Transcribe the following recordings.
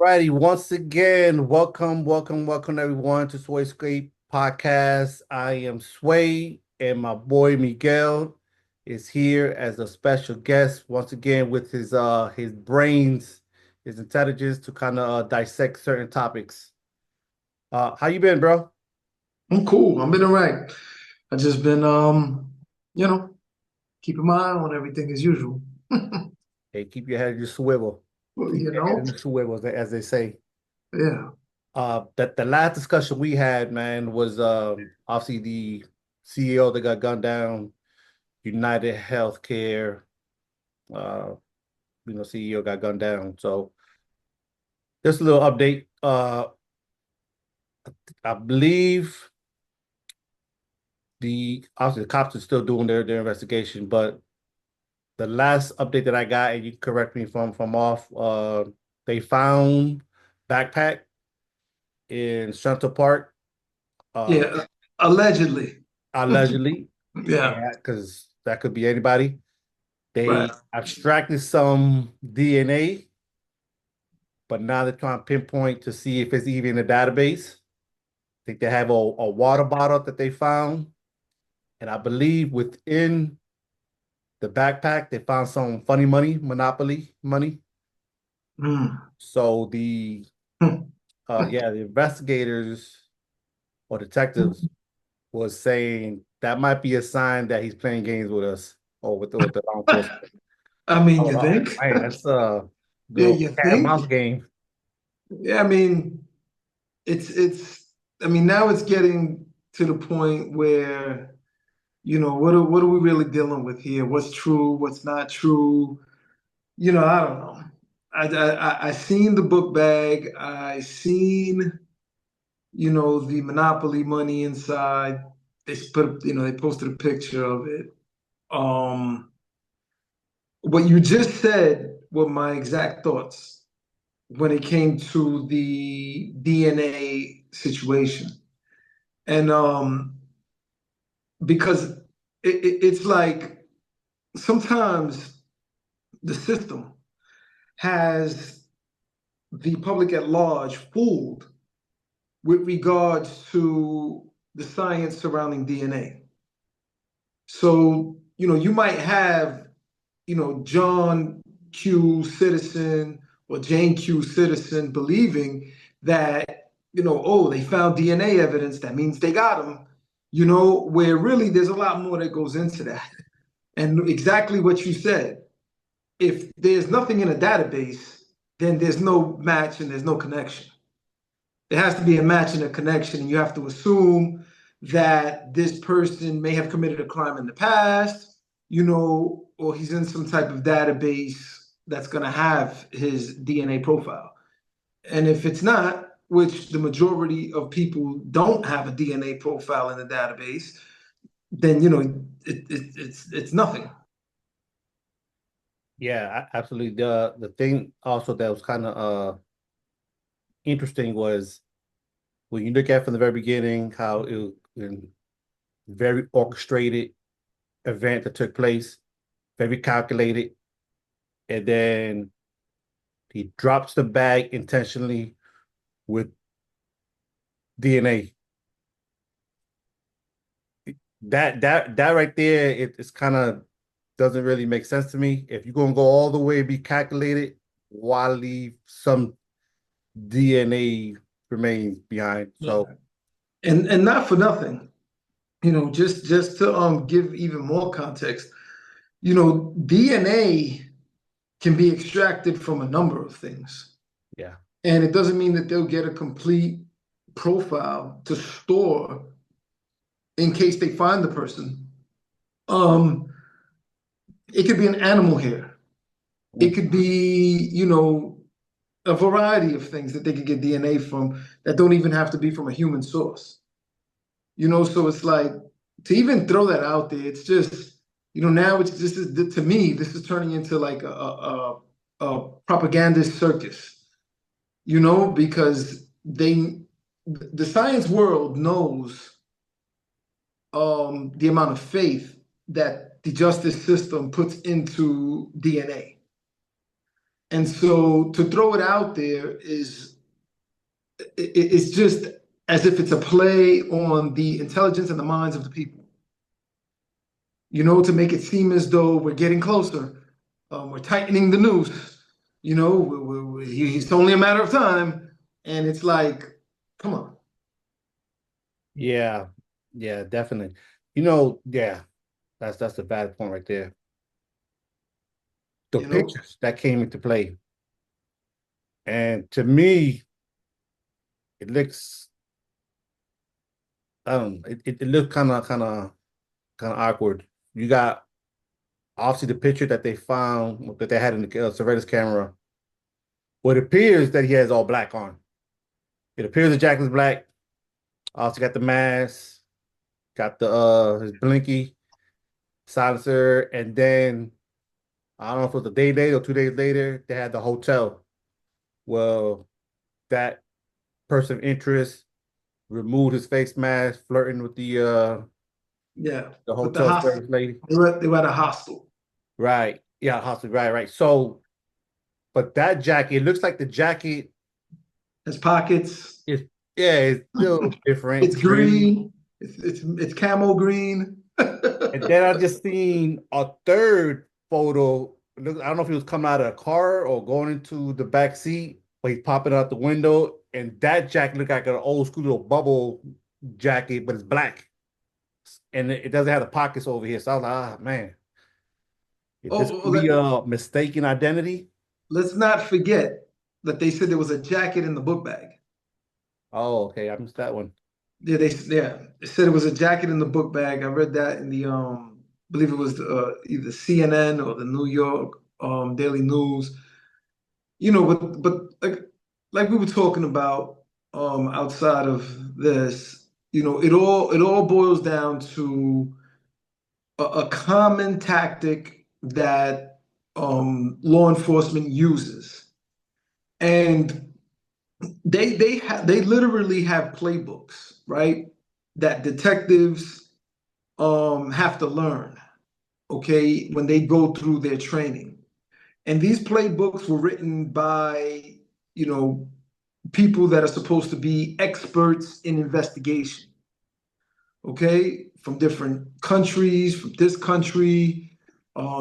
Alrighty, once again, welcome everyone to Sway Scrape Podcast. I am Sway, and my boy Miguel is here as a special guest once again with his brains, his intelligence to kind of dissect certain topics. How you been, bro? I'm cool. I've been all right. I just been keeping my eye on everything as usual. Hey, keep your head in your swivel. Well, Keep your head in the swivel, as they say. yeah. That the last discussion we had, man, was obviously the CEO that got gunned down, United Healthcare, CEO got gunned down. So just a little update. I believe obviously the cops are still doing their investigation, but the last update that I got, and you can correct me if I'm off, they found backpack in Central Park. Yeah. Allegedly. Allegedly. Yeah. Yeah, because that could be anybody. They Right. abstracted some DNA, but now they're trying to pinpoint to see if it's even in the database. I think they have a water bottle that they found, and I believe within the backpack they found some funny money, Monopoly money. Mm. So Hmm. the investigators or detectives was saying that might be a sign that he's playing games with us or with the law enforcement. I mean, you Oh, think? man, that's a Yeah, little you cat and mouse think? game. Yeah, I mean, it's I mean, now it's getting to the point where, what are we really dealing with here? What's true, what's not true? I don't know. I seen the book bag. I seen, the Monopoly money inside. They posted a picture of it. Um, what you just said were my exact thoughts when it came to the DNA situation. And because it's like sometimes the system has the public at large fooled with regards to the science surrounding DNA. So, you might have, John Q. Citizen or Jane Q. Citizen believing that, oh, they found DNA evidence, that means they got him, where really there's a lot more that goes into that. And exactly what you said, if there's nothing in a database, then there's no match and there's no connection. There has to be a match and a connection, and you have to assume that this person may have committed a crime in the past, or he's in some type of database that's going to have his DNA profile. And if it's not, which the majority of people don't have a DNA profile in the database, then it's nothing. Yeah, absolutely. The thing also that was kind of interesting was when you look at from the very beginning how it was a very orchestrated event that took place, very calculated, and then he drops the bag intentionally with DNA. That right there, it's kind of doesn't really make sense to me. If you're gonna go all the way and be calculated, why leave some DNA remains behind? Yeah. So And not for nothing, just to give even more context, DNA can be extracted from a number of things. yeah, And it doesn't mean that they'll get a complete profile to store in case they find the person. Um, it could be an animal hair. It could be, a variety of things that they could get DNA from that don't even have to be from a human source. So it's like to even throw that out there, it's just, now it's this is to me, this is turning into like a propagandist circus, because the science world knows the amount of faith that the justice system puts into DNA. And so to throw it out there it's just as if it's a play on the intelligence and the minds of the people, to make it seem as though we're getting closer, we're tightening the noose, it's only a matter of time. And it's like, come on. Yeah, yeah, definitely. Yeah, that's the bad point right there. The pictures that came into play. And to me, it looks it looks kind of awkward. You got obviously the picture that they found that they had in the surveillance camera. Well, it appears that he has all black on. It appears that Jack is black. Also got the mask, got the his blinky silencer, and then I don't know if it was a day later or 2 days later, they had the hotel. Well, that person of interest removed his face mask, flirting with the Yeah, with the hotel hostel. service lady. They were at a hostel. Right. Yeah, hostel. Right, right. So, but that jacket, it looks like the jacket His pockets. is, yeah, it's still different. It's green. It's camo green. And then I just seen a third photo. I don't know if he was coming out of a car or going into the back seat, but he's popping out the window. And that jacket looked like an old school little bubble jacket, but it's black. And it doesn't have the pockets over here. So I was like, ah, man. Is this Oh, could be a mistaken identity? let's not forget that they said there was a jacket in the book bag. Oh, okay. I missed that one. Yeah, they said it was a jacket in the book bag. I read that in the I believe it was either CNN or the New York Daily News. But like we were talking about outside of this, it all boils down to a common tactic that law enforcement uses, and they literally have playbooks, right? That detectives have to learn, okay, when they go through their training. And these playbooks were written by, people that are supposed to be experts in investigation, okay, from different countries, from this country.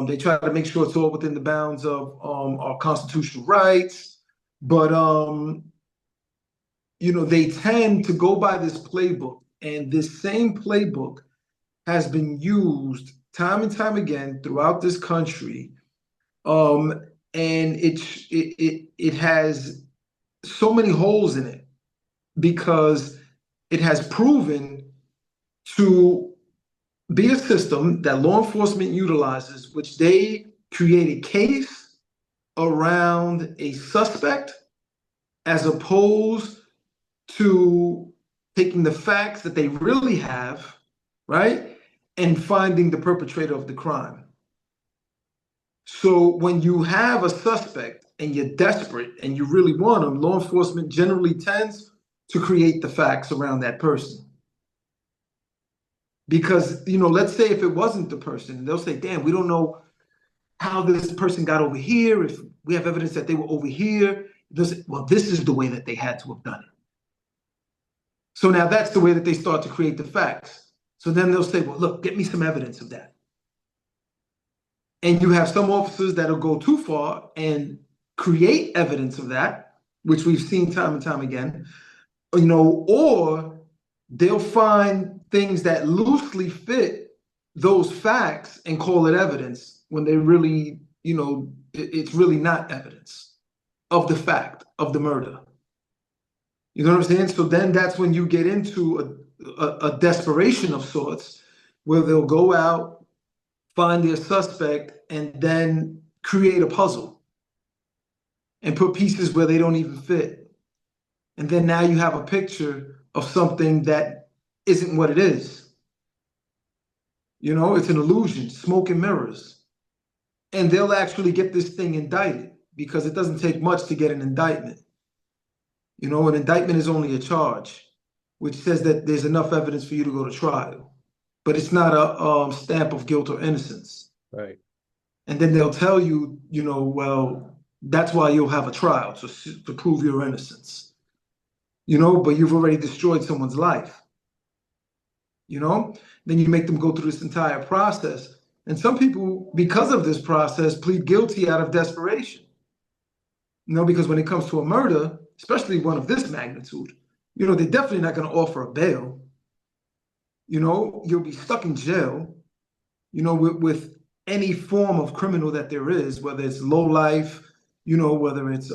They try to make sure it's all within the bounds of our constitutional rights. But they tend to go by this playbook, and this same playbook has been used time and time again throughout this country, and it has so many holes in it because it has proven to be a system that law enforcement utilizes, which they create a case around a suspect as opposed to taking the facts that they really have, right, and finding the perpetrator of the crime. So when you have a suspect and you're desperate and you really want them, law enforcement generally tends to create the facts around that person. Because, let's say if it wasn't the person, they'll say, damn, we don't know how this person got over here. If we have evidence that they were over here, well, this is the way that they had to have done it. So now that's the way that they start to create the facts. So then they'll say, well, look, get me some evidence of that. And you have some officers that'll go too far and create evidence of that, which we've seen time and time again, or they'll find things that loosely fit those facts and call it evidence when they really, it's really not evidence of the fact of the murder. You know what I'm saying? So then that's when you get into a desperation of sorts where they'll go out, find their suspect, and then create a puzzle. and put pieces where they don't even fit. And then now you have a picture of something that isn't what it is. You know, it's an illusion, smoke and mirrors. And they'll actually get this thing indicted because it doesn't take much to get an indictment. You know, an indictment is only a charge, which says that there's enough evidence for you to go to trial, but it's not a stamp of guilt or innocence. Right. And then they'll tell you, you know, well, that's why you'll have a trial to prove your innocence. You know, but you've already destroyed someone's life. You know, then you make them go through this entire process. And some people, because of this process, plead guilty out of desperation. You know, because when it comes to a murder, especially one of this magnitude, you know, they're definitely not going to offer a bail. You know, you'll be stuck in jail, you know, with any form of criminal that there is, whether it's low life, you know, whether it's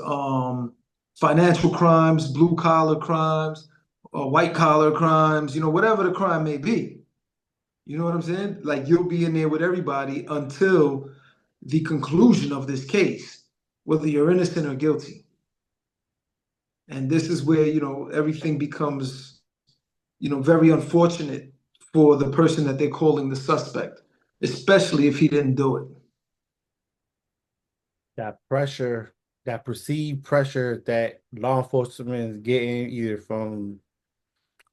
financial crimes, blue collar crimes, or white collar crimes, you know, whatever the crime may be. You know what I'm saying? Like you'll be in there with everybody until the conclusion of this case, whether you're innocent or guilty. And this is where, you know, everything becomes, you know, very unfortunate for the person that they're calling the suspect, especially if he didn't do it. That pressure, that perceived pressure that law enforcement is getting either from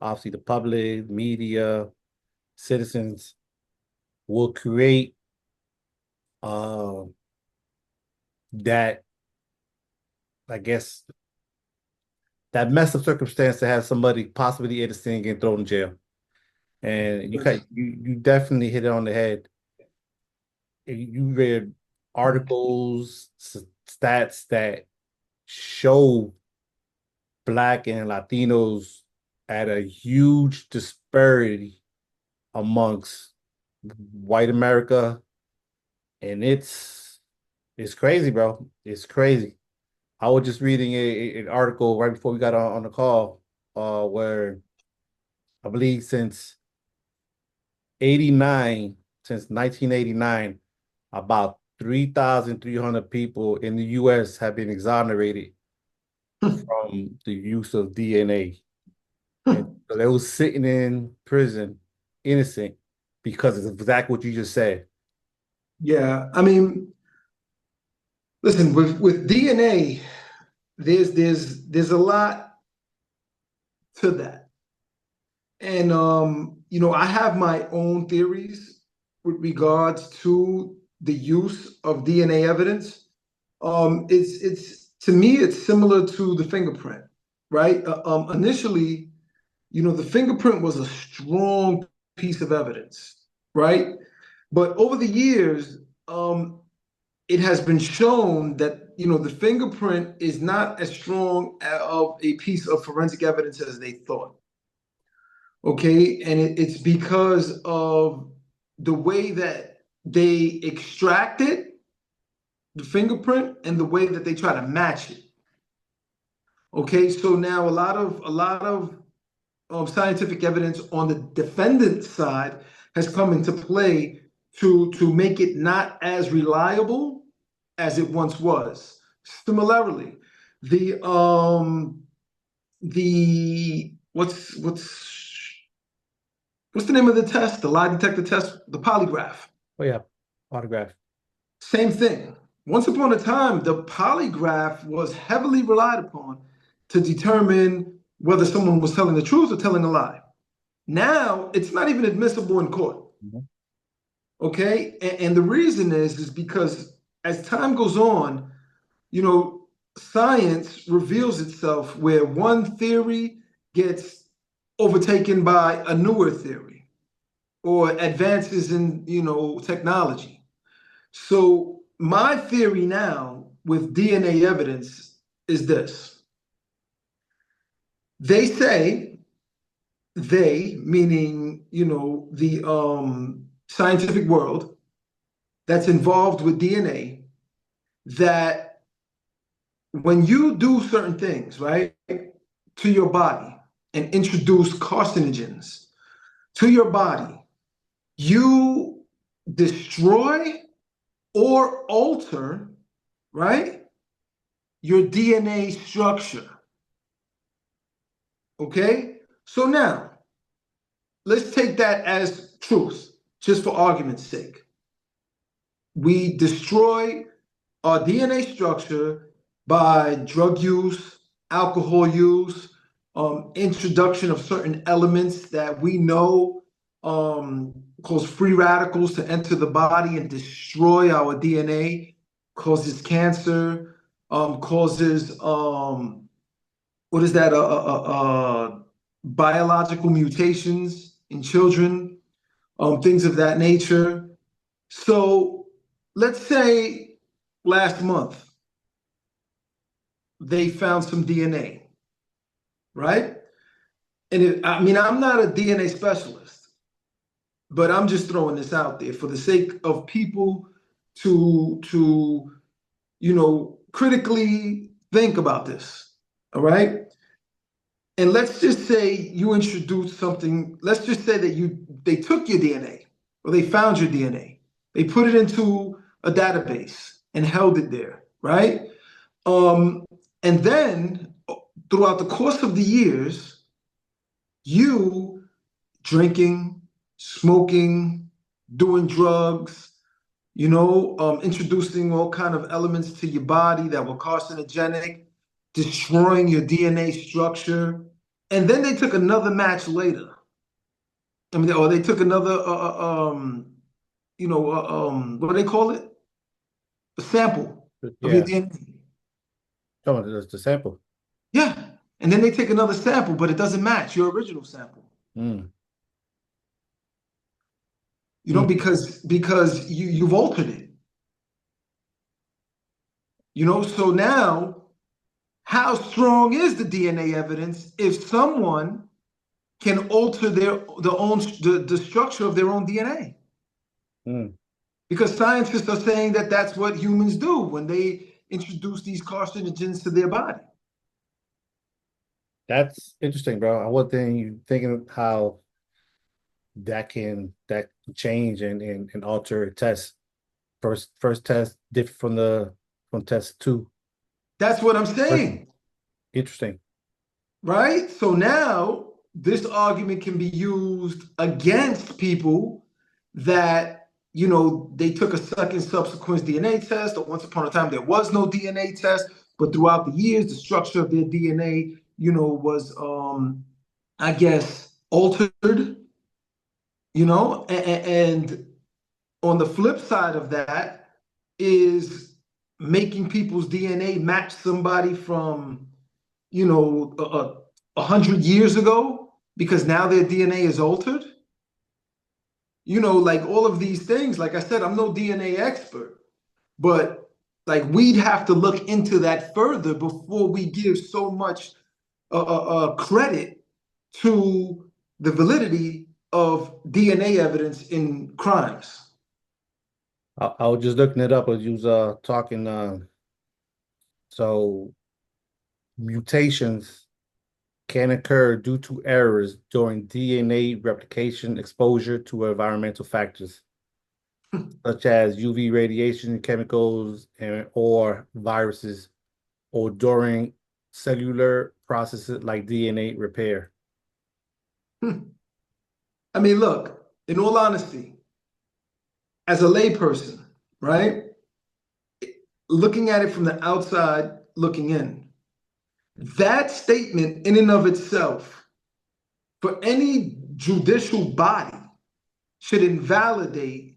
obviously the public, media, citizens will create uh, that, I guess, that mess of circumstance to have somebody possibly innocent get thrown in jail. And you definitely hit it on the head. You read articles, stats that show Black and Latinos at a huge disparity amongst white America, and it's crazy, bro. It's crazy. I was just reading an article right before we got on the call, where I believe since 1989, about 3,300 people in the U.S. have been exonerated from the use of DNA. And so they was sitting in prison innocent because of exactly what you just said. Yeah, I mean, listen, with DNA, there's a lot to that. And you know, I have my own theories with regards to the use of DNA evidence. It's to me, it's similar to the fingerprint, right? Initially, you know, the fingerprint was a strong piece of evidence, right? But over the years, it has been shown that you know the fingerprint is not as strong of a piece of forensic evidence as they thought. Okay, and it's because of the way that they extract it, the fingerprint, and the way that they try to match it. Okay, so now a lot of scientific evidence on the defendant's side has come into play to make it not as reliable as it once was. Similarly, the what's the name of the test? The lie detector test, the polygraph. Oh yeah, autograph. Same thing. Once upon a time, the polygraph was heavily relied upon to determine whether someone was telling the truth or telling a lie. Now it's not even admissible in court. Mhm. Okay, and the reason is because as time goes on, you know, science reveals itself where one theory gets overtaken by a newer theory or advances in, you know, technology. So my theory now with DNA evidence is this. They say, they meaning, you know, the scientific world that's involved with DNA, that when you do certain things, right, to your body and introduce carcinogens to your body, you destroy or alter, right, your DNA structure. Okay? So now, let's take that as truth, just for argument's sake. We destroy our DNA structure by drug use, alcohol use, introduction of certain elements that we know cause free radicals to enter the body and destroy our DNA, causes cancer, causes what is that? Biological mutations in children, things of that nature. So let's say last month they found some DNA, right? And I mean, I'm not a DNA specialist, but I'm just throwing this out there for the sake of people to critically think about this. All right. And let's just say you introduced something. Let's just say that they took your DNA or they found your DNA. They put it into a database and held it there, right? And then throughout the course of the years, you drinking, smoking, doing drugs, introducing all kind of elements to your body that were carcinogenic, destroying your DNA structure. And then they took another match later. I mean, or they took another, what do they call it? A sample of your Yeah. DNA. Oh, that's the sample. Yeah. And then they take another sample, but it doesn't match your original sample. Mm. Because you've altered it. So now, how strong is the DNA evidence if someone can alter the structure of their own DNA? Mm. Because scientists are saying that that's what humans do when they introduce these carcinogens to their body. That's interesting, bro. I was thinking how that change and alter a test. First test different from test two. That's what I'm First, saying, interesting. right? So now this argument can be used against people that they took a second subsequent DNA test, or once upon a time there was no DNA test, but throughout the years the structure of their DNA was I guess altered, and on the flip side of that is making people's DNA match somebody from 100 years ago, because now their DNA is altered. Like all of these things, like I said, I'm no DNA expert, but like we'd have to look into that further before we give so much credit to the validity of DNA evidence in crimes. I was just looking it up as you was talking. So mutations can occur due to errors during DNA replication exposure to environmental factors such as UV radiation, chemicals, or viruses, or during cellular processes like DNA repair. I mean, look, in all honesty, as a layperson, right, looking at it from the outside, looking in, that statement in and of itself, for any judicial body, should invalidate,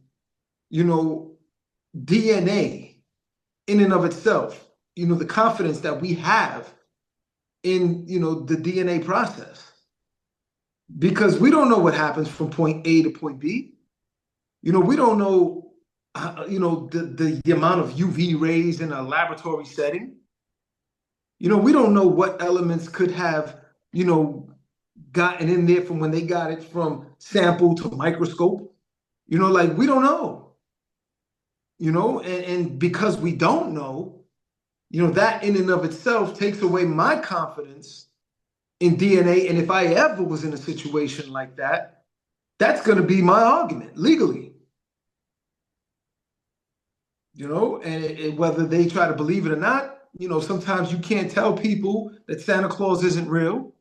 DNA in and of itself, the confidence that we have in, the DNA process. Because we don't know what happens from point A to point B. We don't know, the amount of UV rays in a laboratory setting. We don't know what elements could have, gotten in there from when they got it from sample to microscope. Like we don't know. And because we don't know, that in and of itself takes away my confidence in DNA. And if I ever was in a situation like that, that's going to be my argument legally. And whether they try to believe it or not, sometimes you can't tell people that Santa Claus isn't real.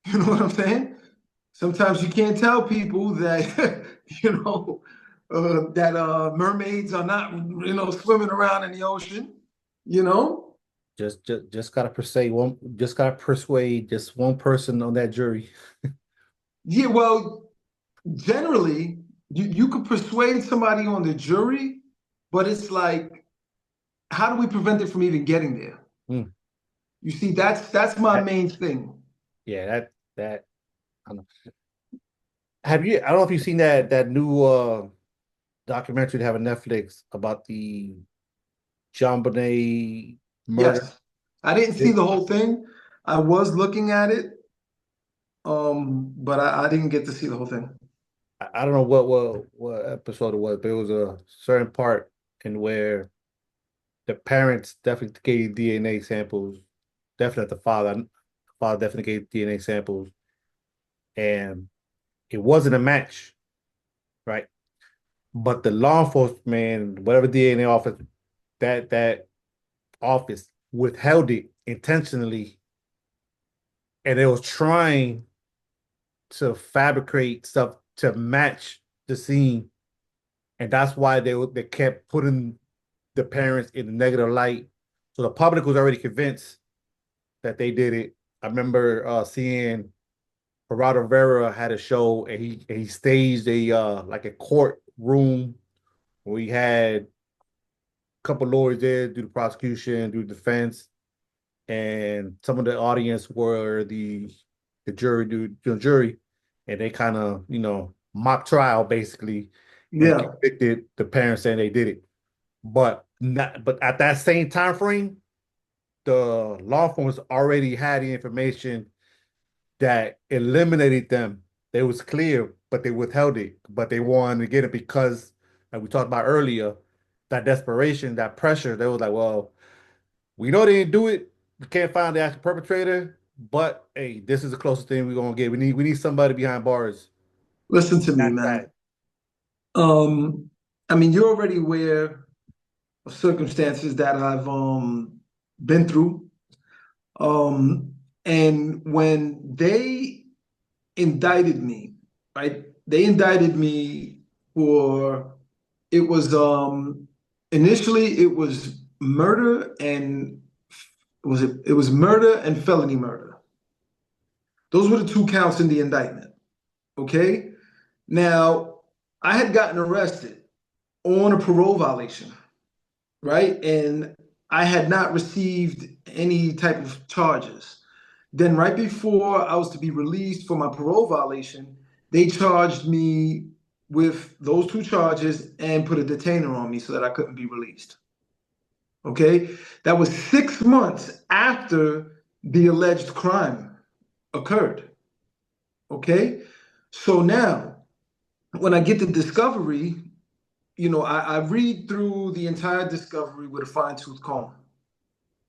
You know what I'm saying? Sometimes you can't tell people that, that mermaids are not, swimming around in the ocean, you know? Just gotta persuade just one person on that jury. Yeah, well, generally, you could persuade somebody on the jury, but it's like, how do we prevent it from even getting there? Mm. You see, that's my That- main thing. yeah, that I don't know. Have you? I don't know if you've seen that new documentary they have on Netflix about the John Bonet murder. Yes, I didn't see It, the whole thing. I was looking at it, but I didn't get to see the whole thing. I don't know what episode it was, but it was a certain part in where the parents definitely gave DNA samples. Definitely the father definitely gave DNA samples, and it wasn't a match, right? But the law enforcement, whatever DNA office, that office withheld it intentionally, and they was trying to fabricate stuff to match the scene, and that's why they kept putting the parents in the negative light. So the public was already convinced that they did it. I remember seeing Gerardo Rivera had a show, and he staged a like a courtroom where he had a couple lawyers there do the prosecution, do the defense, and some of the audience were the jury, the jury, and they kind of mock trial basically, and Yeah. convicted the parents saying they did it. But at that same time frame, the law firms already had the information that eliminated them. It was clear, but they withheld it. But they wanted to get it because, like we talked about earlier, that desperation, that pressure, they was like, well, we know they didn't do it. We can't find the actual perpetrator, but hey, this is the closest thing we're gonna get. We need somebody behind bars. Listen to me, That's man. that. Um, I mean, you're already aware of circumstances that I've been through. Um, and when they indicted me, right? They indicted me for it was initially it was murder and it was murder and felony murder. Those were the two counts in the indictment. Okay. Now, I had gotten arrested on a parole violation, right? And I had not received any type of charges. Then, right before I was to be released for my parole violation, they charged me with those two charges and put a detainer on me so that I couldn't be released. Okay. That was 6 months after the alleged crime occurred. Okay. So now, when I get to discovery, I read through the entire discovery with a fine tooth comb.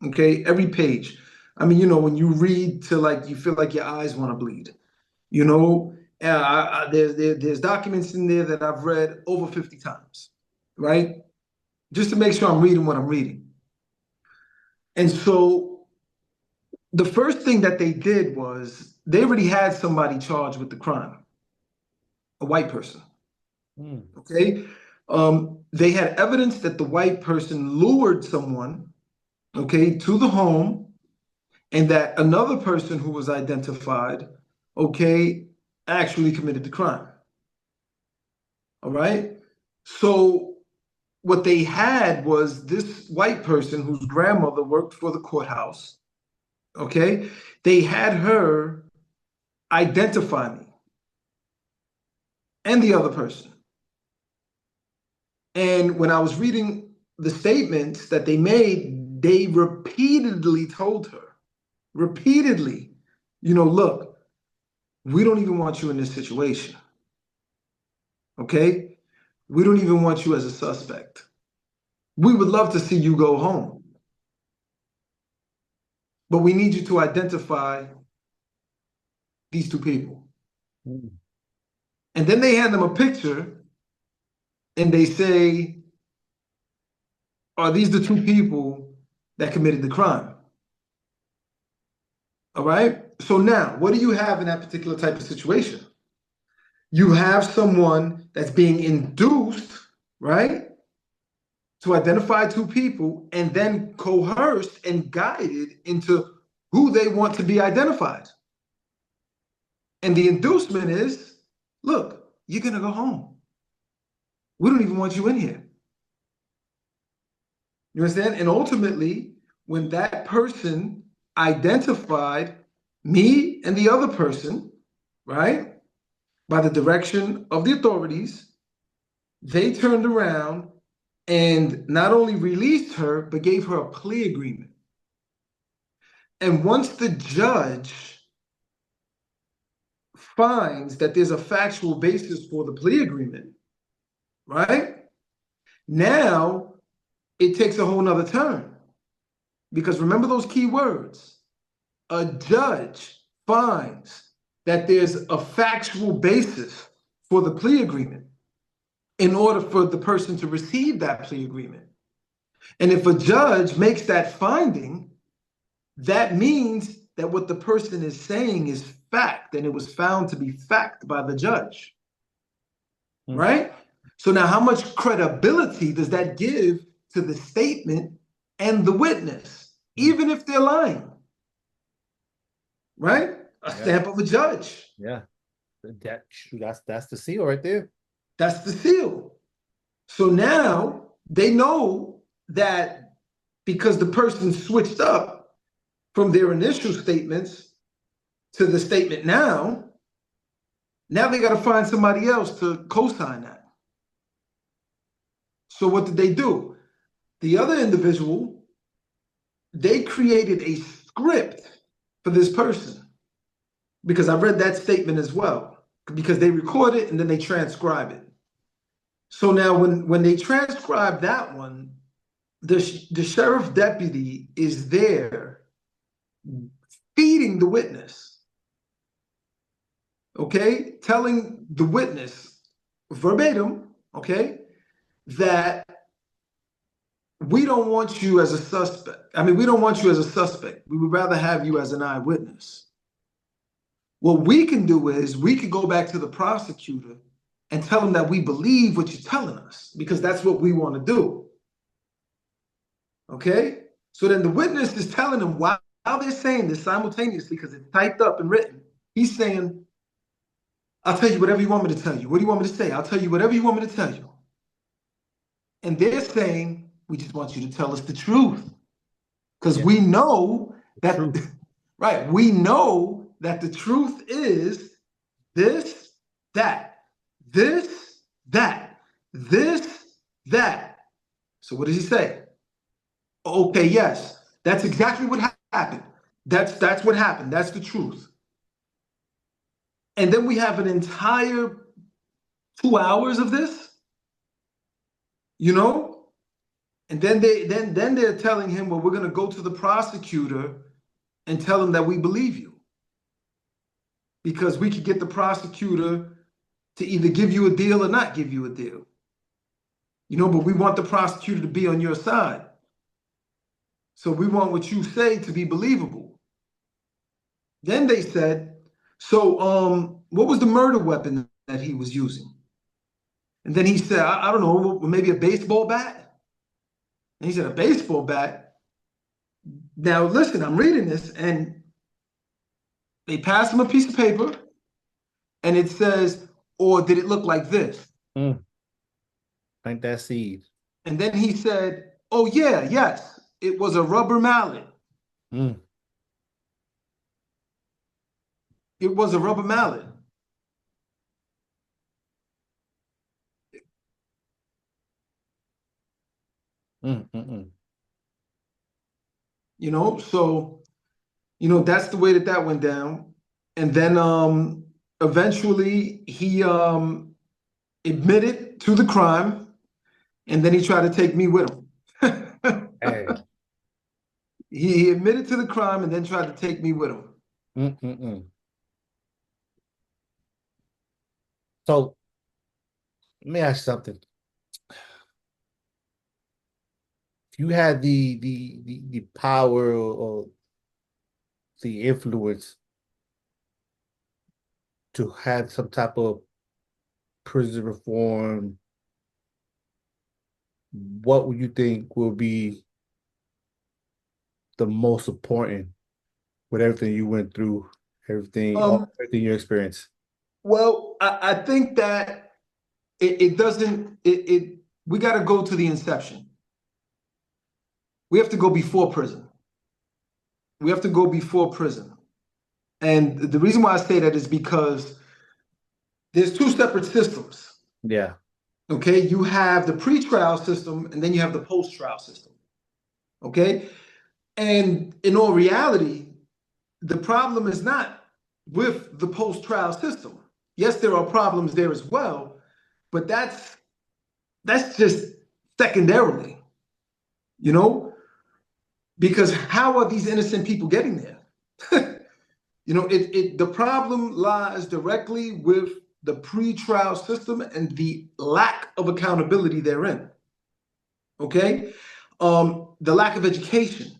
Okay, every page. I mean, when you read to like you feel like your eyes want to bleed. You know, there's documents in there that I've read over 50 times, right? Just to make sure I'm reading what I'm reading. And so the first thing that they did was they already had somebody charged with the crime, a white person. Mm. Okay. They had evidence that the white person lured someone, okay, to the home, and that another person who was identified, okay, actually committed the crime. All right. So what they had was this white person whose grandmother worked for the courthouse. Okay. They had her identify me and the other person. And when I was reading the statements that they made, they repeatedly told her, repeatedly, look, we don't even want you in this situation. Okay? We don't even want you as a suspect. We would love to see you go home, but we need you to identify these two people. Mm. And then they hand them a picture and they say, are these the two people that committed the crime. All right. So now, what do you have in that particular type of situation? You have someone that's being induced, right, to identify two people and then coerced and guided into who they want to be identified. And the inducement is, look, you're going to go home. We don't even want you in here. You understand? And ultimately, when that person identified me and the other person, right, by the direction of the authorities, they turned around and not only released her, but gave her a plea agreement. And once the judge finds that there's a factual basis for the plea agreement, right? Now it takes a whole nother turn. Because remember those key words. A judge finds that there's a factual basis for the plea agreement in order for the person to receive that plea agreement. And if a judge makes that finding, that means that what the person is saying is fact, and it was found to be fact by the judge. Right? So now how much credibility does that give to the statement and the witness, even if they're lying? Right? A stamp of a judge. Yeah. That's the seal right there. That's the seal. So now they know that because the person switched up from their initial statements to the statement now they got to find somebody else to co-sign that. So what did they do? The other individual, they created a script for this person, because I read that statement as well, because they record it and then they transcribe it. So now when they transcribe that one, the sheriff deputy is there feeding the witness, okay, telling the witness verbatim, okay, that we don't want you as a suspect. I mean, we don't want you as a suspect. We would rather have you as an eyewitness. What we can do is we could go back to the prosecutor and tell them that we believe what you're telling us, because that's what we want to do. Okay? So then the witness is telling them, while they're saying this simultaneously, because it's typed up and written, he's saying, I'll tell you whatever you want me to tell you. What do you want me to say? I'll tell you whatever you want me to tell you. And they're saying, we just want you to tell us the truth. Because we know that, right, we know that the truth is this, that, this, that, this, that. So what does he say? Okay, yes, that's exactly what happened. That's what happened. That's the truth. And then we have an entire 2 hours of this, you know? And then they're telling him, well, we're going to go to the prosecutor and tell him that we believe you, because we could get the prosecutor to either give you a deal or not give you a deal. You know, but we want the prosecutor to be on your side. So we want what you say to be believable. Then they said, so what was the murder weapon that he was using? And then he said, I don't know, maybe a baseball bat? And he said, a baseball bat? Now listen, I'm reading this, and they pass him a piece of paper, and it says, or did it look like this? Plant that seed. And then he said, oh yeah, yes, it was a rubber mallet. It was a rubber mallet. You know, so, you know, that's the way that went down. And then eventually he admitted to the crime, and then he tried to take me with him. Hey. He admitted to the crime and then tried to take me with him. So let me ask you something. you had the power or the influence to have some type of prison reform, what would you think will be the most important with everything you went through, everything you experienced? Well, I think that it doesn't, we got to go to the inception. We have to go before prison. We have to go before prison. And the reason why I say that is because there's two separate systems. Yeah. Okay. You have the pre-trial system and then you have the post-trial system. Okay. And in all reality, the problem is not with the post-trial system. Yes, there are problems there as well, but that's just secondarily, you know, because how are these innocent people getting there? The problem lies directly with the pre-trial system and the lack of accountability therein. Okay, the lack of education,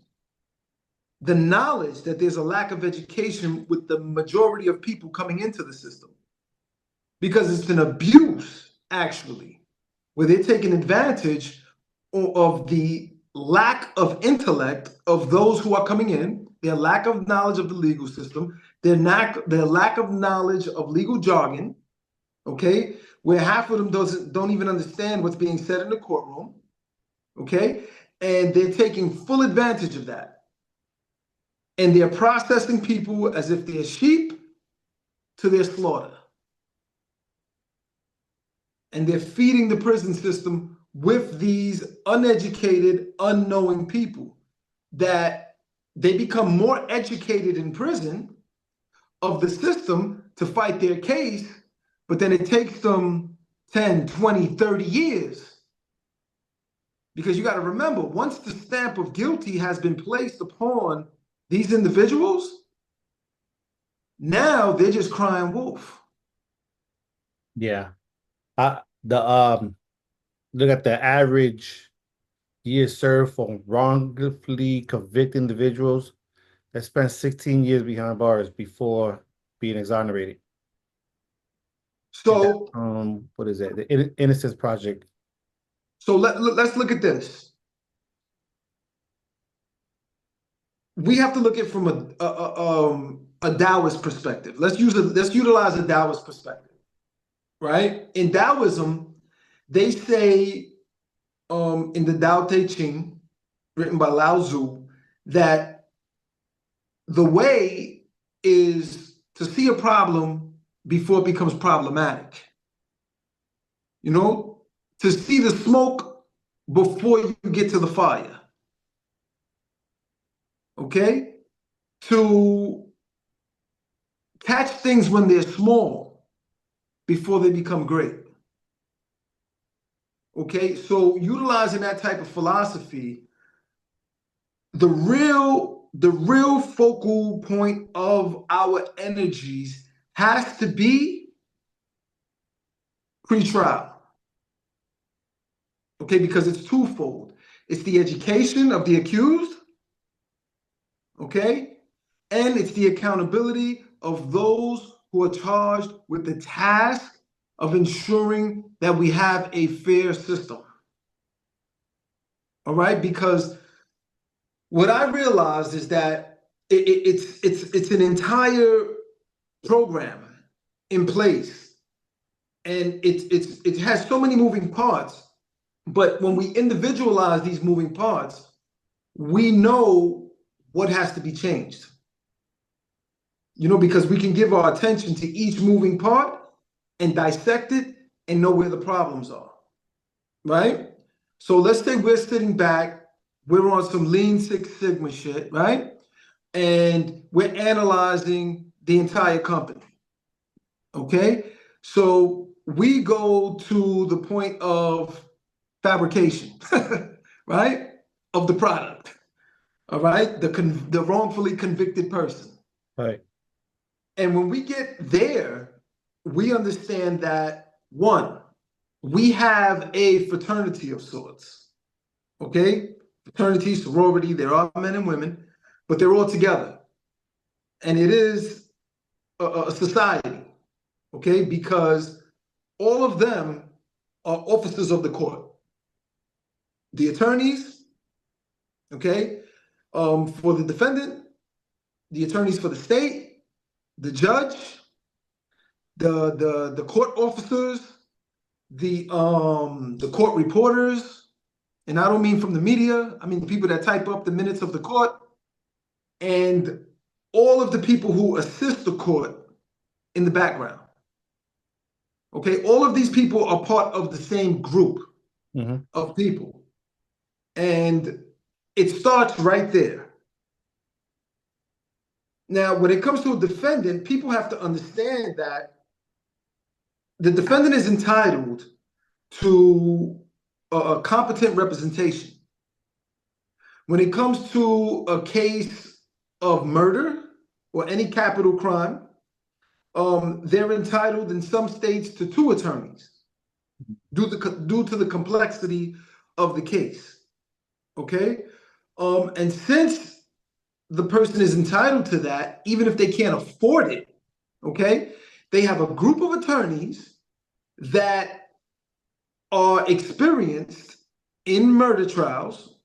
the knowledge that there's a lack of education with the majority of people coming into the system, because it's an abuse actually, where they're taking advantage of the lack of intellect of those who are coming in, their lack of knowledge of the legal system, their lack of knowledge of legal jargon, okay, where half of them don't even understand what's being said in the courtroom, okay, and they're taking full advantage of that. And they're processing people as if they're sheep to their slaughter. And they're feeding the prison system with these uneducated, unknowing people that they become more educated in prison of the system to fight their case, but then it takes them 10, 20, 30 years. Because you got to remember, once the stamp of guilty has been placed upon these individuals, now they're just crying wolf. Yeah. The look at the average years served for wrongfully convicted individuals that spent 16 years behind bars before being exonerated. And that, So, what is that? The Innocence Project. let's look at this. We have to look at it from a Taoist perspective. Let's utilize a Taoist perspective, right? In Taoism, they say in the Tao Te Ching, written by Lao Tzu, that the way is to see a problem before it becomes problematic. To see the smoke before you get to the fire. Okay? To catch things when they're small before they become great. Okay? So utilizing that type of philosophy, the real focal point of our energies has to be pre-trial. Okay, because it's twofold. It's the education of the accused, okay, and it's the accountability of those who are charged with the task of ensuring that we have a fair system. All right, because what I realized is that it's an entire program in place, and it has so many moving parts. But when we individualize these moving parts, we know what has to be changed. Because we can give our attention to each moving part and dissect it and know where the problems are, right? So let's say we're sitting back, we're on some Lean Six Sigma shit, right? And we're analyzing the entire company, okay? So we go to the point of fabrication, right? Of the product, all right? The wrongfully convicted person. Right. And when we get there, we understand that, one, we have a fraternity of sorts, okay? fraternity, sorority, there are men and women, but they're all together. And it is a society, okay? Because all of them are officers of the court. The attorneys, okay, for the defendant, the attorneys for the state, the judge, the court officers, the court reporters, and I don't mean from the media, I mean the people that type up the minutes of the court, and all of the people who assist the court in the background. Okay, all of these people are part of the same group of people. And it starts right there. Now, when it comes to a defendant, people have to understand that the defendant is entitled to a competent representation. When it comes to a case of murder or any capital crime, they're entitled in some states to 2 attorneys due to the complexity of the case. Okay? And since the person is entitled to that, even if they can't afford it, okay, they have a group of attorneys that are experienced in murder trials,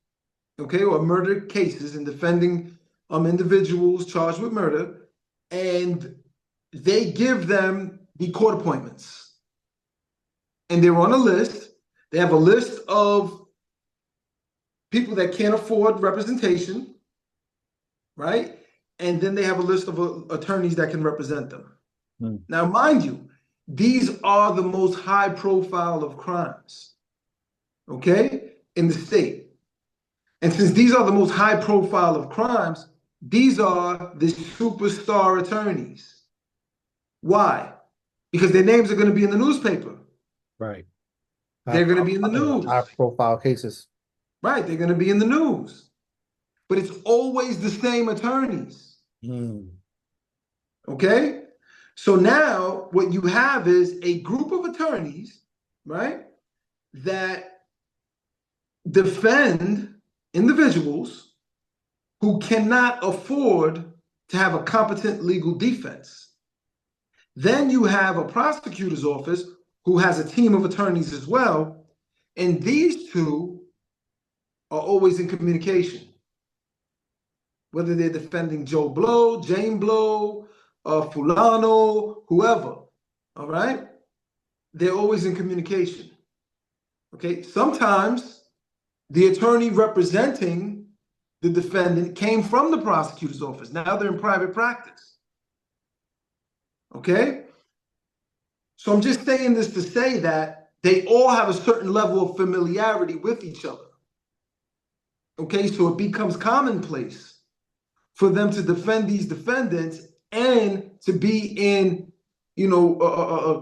okay, or murder cases and defending individuals charged with murder, and they give them the court appointments. And they're on a list. They have a list of people that can't afford representation, right? And then they have a list of attorneys that can represent them. Now, mind you, these are the most high profile of crimes, okay, in the state. And since these are the most high profile of crimes, these are the superstar attorneys. Why? Because their names are going to be in the newspaper. Right. They're going to be in the news. High profile cases. Right. They're going to be in the news. But it's always the same attorneys. Okay? So now what you have is a group of attorneys, right, that defend individuals who cannot afford to have a competent legal defense. Then you have a prosecutor's office who has a team of attorneys as well, and these two are always in communication. Whether they're defending Joe Blow, Jane Blow, Fulano, whoever, all right? They're always in communication, okay? Sometimes the attorney representing the defendant came from the prosecutor's office. Now they're in private practice, okay? So I'm just saying this to say that they all have a certain level of familiarity with each other, okay? So it becomes commonplace for them to defend these defendants and to be in,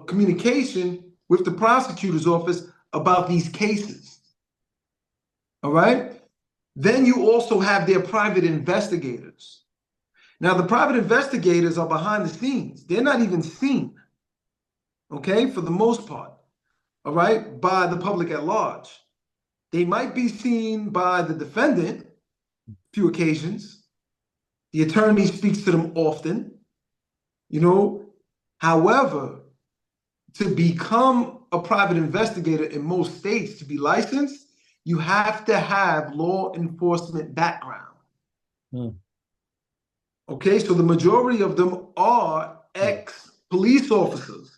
communication with the prosecutor's office about these cases. All right? Then you also have their private investigators. Now, the private investigators are behind the scenes. They're not even seen, okay, for the most part, all right, by the public at large. They might be seen by the defendant, a few occasions. The attorney speaks to them often, However, to become a private investigator in most states, to be licensed, you have to have law enforcement background. Okay, so the majority of them are ex-police officers,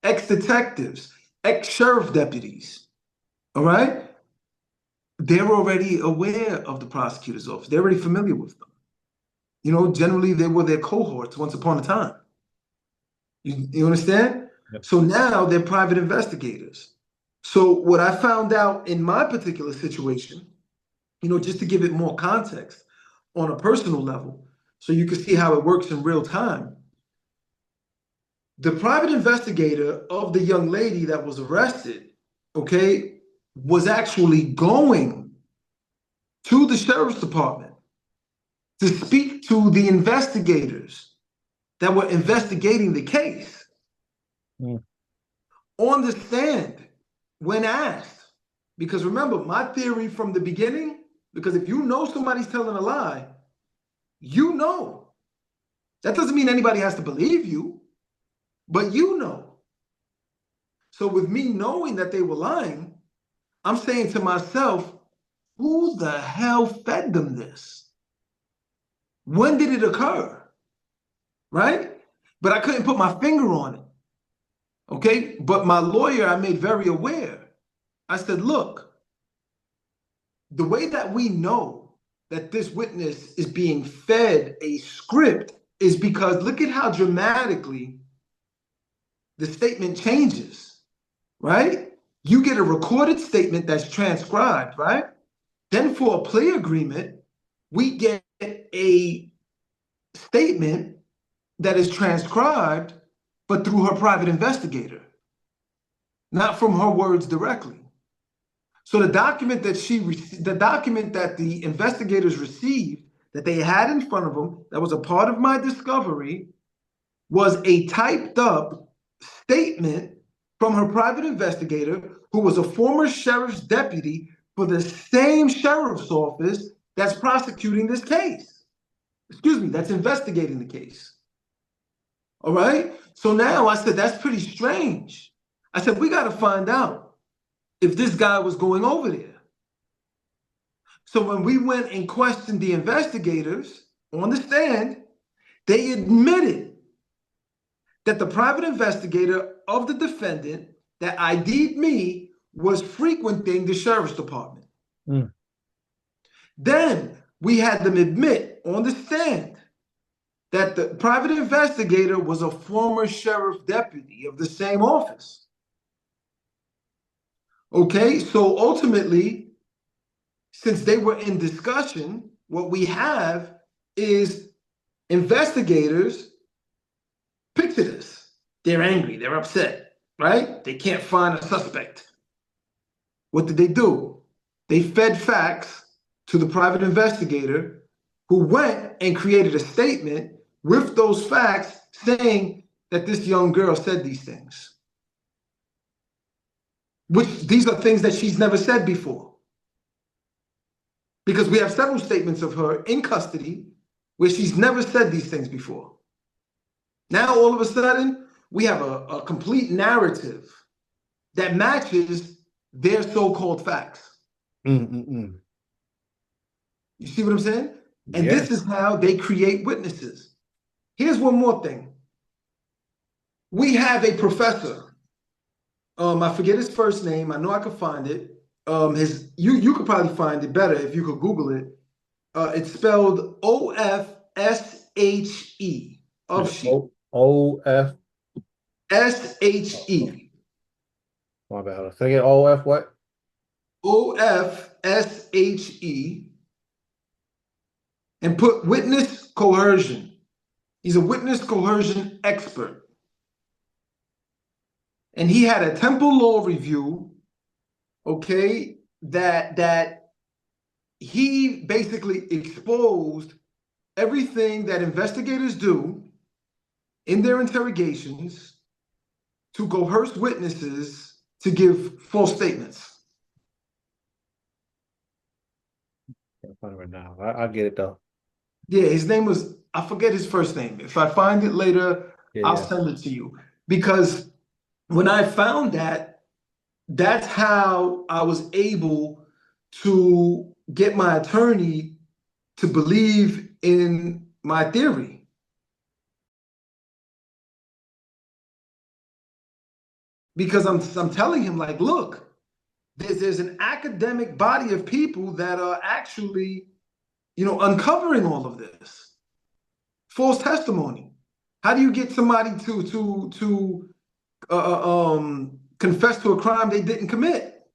ex-detectives, ex-sheriff deputies, all right? They're already aware of the prosecutor's office. They're already familiar with them. Generally they were their cohorts once upon a time. You understand? Yep. So now they're private investigators. So what I found out in my particular situation, just to give it more context on a personal level, so you can see how it works in real time. The private investigator of the young lady that was arrested, okay, was actually going to the sheriff's department to speak to the investigators that were investigating the case. On the stand, when asked, because remember, my theory from the beginning Because if you know somebody's telling a lie, you know. That doesn't mean anybody has to believe you, but you know. So with me knowing that they were lying, I'm saying to myself, who the hell fed them this? When did it occur? Right? But I couldn't put my finger on it. Okay? But my lawyer, I made very aware. I said, look, the way that we know that this witness is being fed a script is because look at how dramatically the statement changes, right? You get a recorded statement that's transcribed, right? Then for a plea agreement, we get a statement that is transcribed, but through her private investigator, not from her words directly. So the document that the investigators received, that they had in front of them, that was a part of my discovery, was a typed up statement from her private investigator, who was a former sheriff's deputy for the same sheriff's office that's prosecuting this case. Excuse me, that's investigating the case. All right? So now I said, that's pretty strange. I said, we got to find out if this guy was going over there. So when we went and questioned the investigators on the stand, they admitted that the private investigator of the defendant that ID'd me was frequenting the sheriff's department. Mm. Then we had them admit on the stand that the private investigator was a former sheriff deputy of the same office. Okay, so ultimately, since they were in discussion, what we have is investigators. Picture this. They're angry, they're upset, right? They can't find a suspect. What did they do? They fed facts to the private investigator, who went and created a statement with those facts saying that this young girl said these things. Which these are things that she's never said before. Because we have several statements of her in custody where she's never said these things before. Now, all of a sudden, we have a complete narrative that matches their so-called facts. Mm-mm-mm. You see what I'm saying? And Yes. this is how they create witnesses. Here's one more thing. We have a professor. I forget his first name. I know I could find it. You could probably find it better if you could Google it. It's spelled O-F-S-H-E of sheep. O-F. S-H-E. My bad. Say it. O-F what? O-F-S-H-E. And put witness coercion. He's a witness coercion expert. And he had a Temple Law review, okay, that he basically exposed everything that investigators do in their interrogations to coerce witnesses to give false statements. Can't find it right now. I get it though. Yeah, his name was, I forget his first name. If I find it later, I'll Yeah. send it to you. Because when I found that, that's how I was able to get my attorney to believe in my theory. Because I'm telling him, like, look, there's an academic body of people that are actually, uncovering all of this false testimony. How do you get somebody to confess to a crime they didn't commit?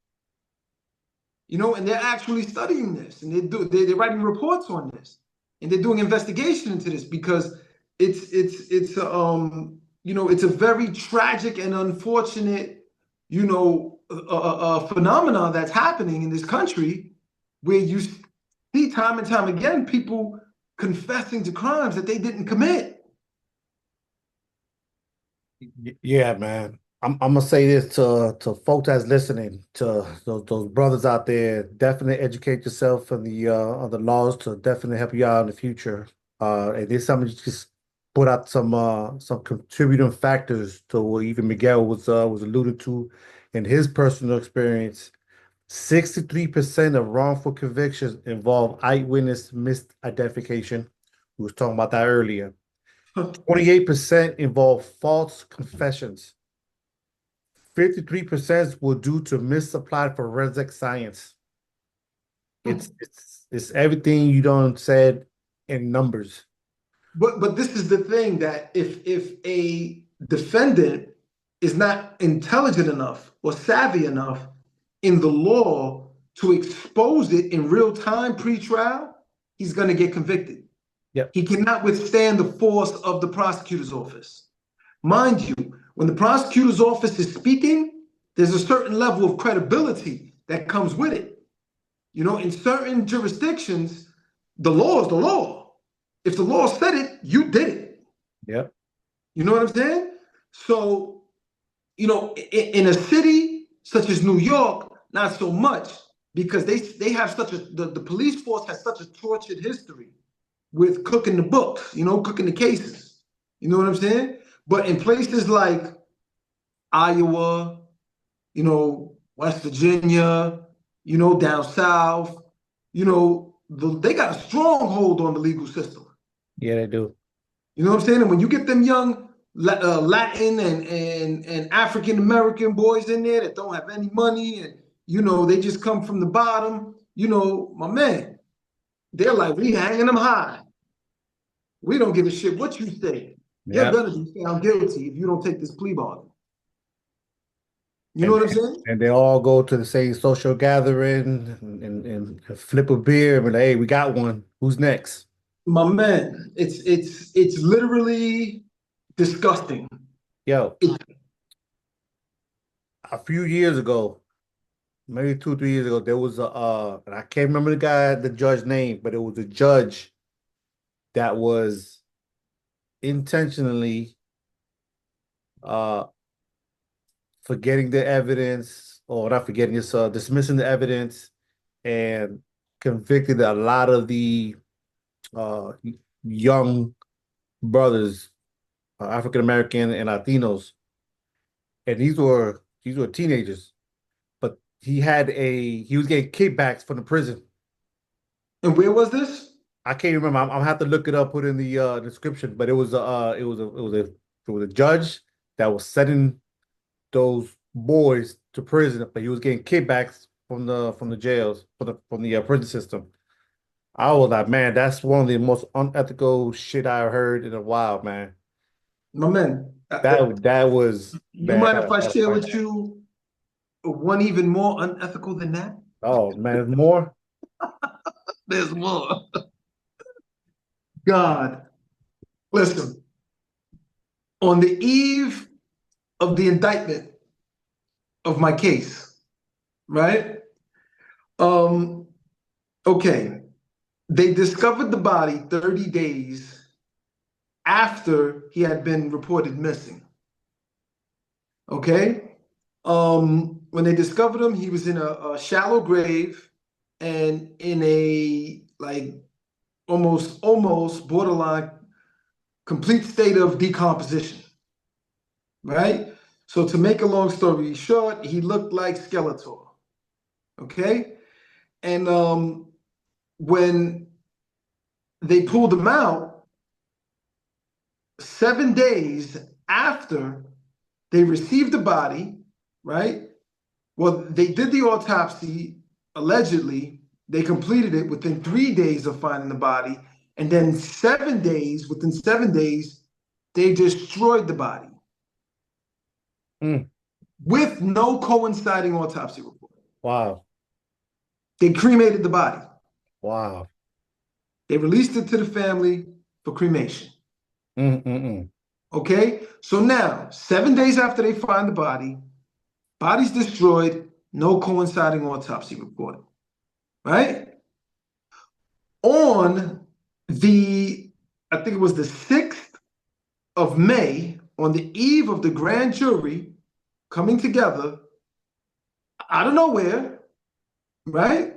And they're actually studying this, and they're writing reports on this, and they're doing investigation into this, because it's a very tragic and unfortunate phenomenon that's happening in this country, where you see time and time again people confessing to crimes that they didn't commit. Yeah, man. I'm gonna say this to folks that's listening, to those brothers out there. Definitely educate yourself on the laws to definitely help you out in the future. And this something you just put out some contributing factors to what even Miguel was alluded to in his personal experience. 63% of wrongful convictions involve eyewitness misidentification. We was talking about that earlier. 28% involve false confessions. 53% were due to misapplied forensic science. It's everything you don't said in numbers. But this is the thing, that if a defendant is not intelligent enough or savvy enough in the law to expose it in real time pre-trial, he's going to get convicted. Yep. He cannot withstand the force of the prosecutor's office. Mind you, when the prosecutor's office is speaking, there's a certain level of credibility that comes with it. You know, in certain jurisdictions, the law is the law. If the law said it, you did it. Yep. You know what I'm saying? So, you know, in a city such as New York, not so much, because they have such a the police force has such a tortured history with cooking the books, you know, cooking the cases. You know what I'm saying? But in places like Iowa, you know, West Virginia, you know, down south, you know, they got a strong hold on the legal system. Yeah, they do. You know what I'm saying? And when you get them young Latin and African American boys in there that don't have any money, and you know they just come from the bottom, you know, my man, they're like, we hanging them high. We don't give a shit what you say. You're Yep. gonna be found guilty if you don't take this plea bargain. You know And what I'm saying? and they all go to the same social gathering and flip a beer and be like, hey, we got one. Who's next? My man, it's literally disgusting. Yo, a few years ago, maybe 2, 3 years ago, there was and I can't remember the judge name, but it was a judge that was intentionally uh forgetting the evidence, or not forgetting, it's dismissing the evidence, and convicted a lot of the uh young brothers, African American and Latinos, and these were teenagers, but he was getting kickbacks from the prison. And where was this? I can't remember. I'm gonna have to look it up, put in the description. But it was a judge that was sending those boys to prison, but he was getting kickbacks from the jails, from the prison system. I was like, man, that's one of the most unethical shit I've heard in a while, man. My man, That was you man. mind if That, I that was share crazy. with you one even more unethical than that? Oh man, there's more. There's more. God, listen, on the eve of the indictment of my case, right? Um, okay, they discovered the body 30 days after he had been reported missing. Okay? When they discovered him, he was in a shallow grave and in a like almost borderline complete state of decomposition, right? So to make a long story short, he looked like Skeletor, okay? And when they pulled him out, 7 days after they received the body, right? Well, they did the autopsy, allegedly. They completed it within 3 days of finding the body. And then within 7 days, they destroyed the body Mm, with no coinciding autopsy report. wow, They cremated the body. wow. They released it to the family for cremation. Mm. Okay? So now, 7 days after they find the body, body's destroyed, no coinciding autopsy report. Right? On I think it was the 6th of May, on the eve of the grand jury, coming together out of nowhere, right?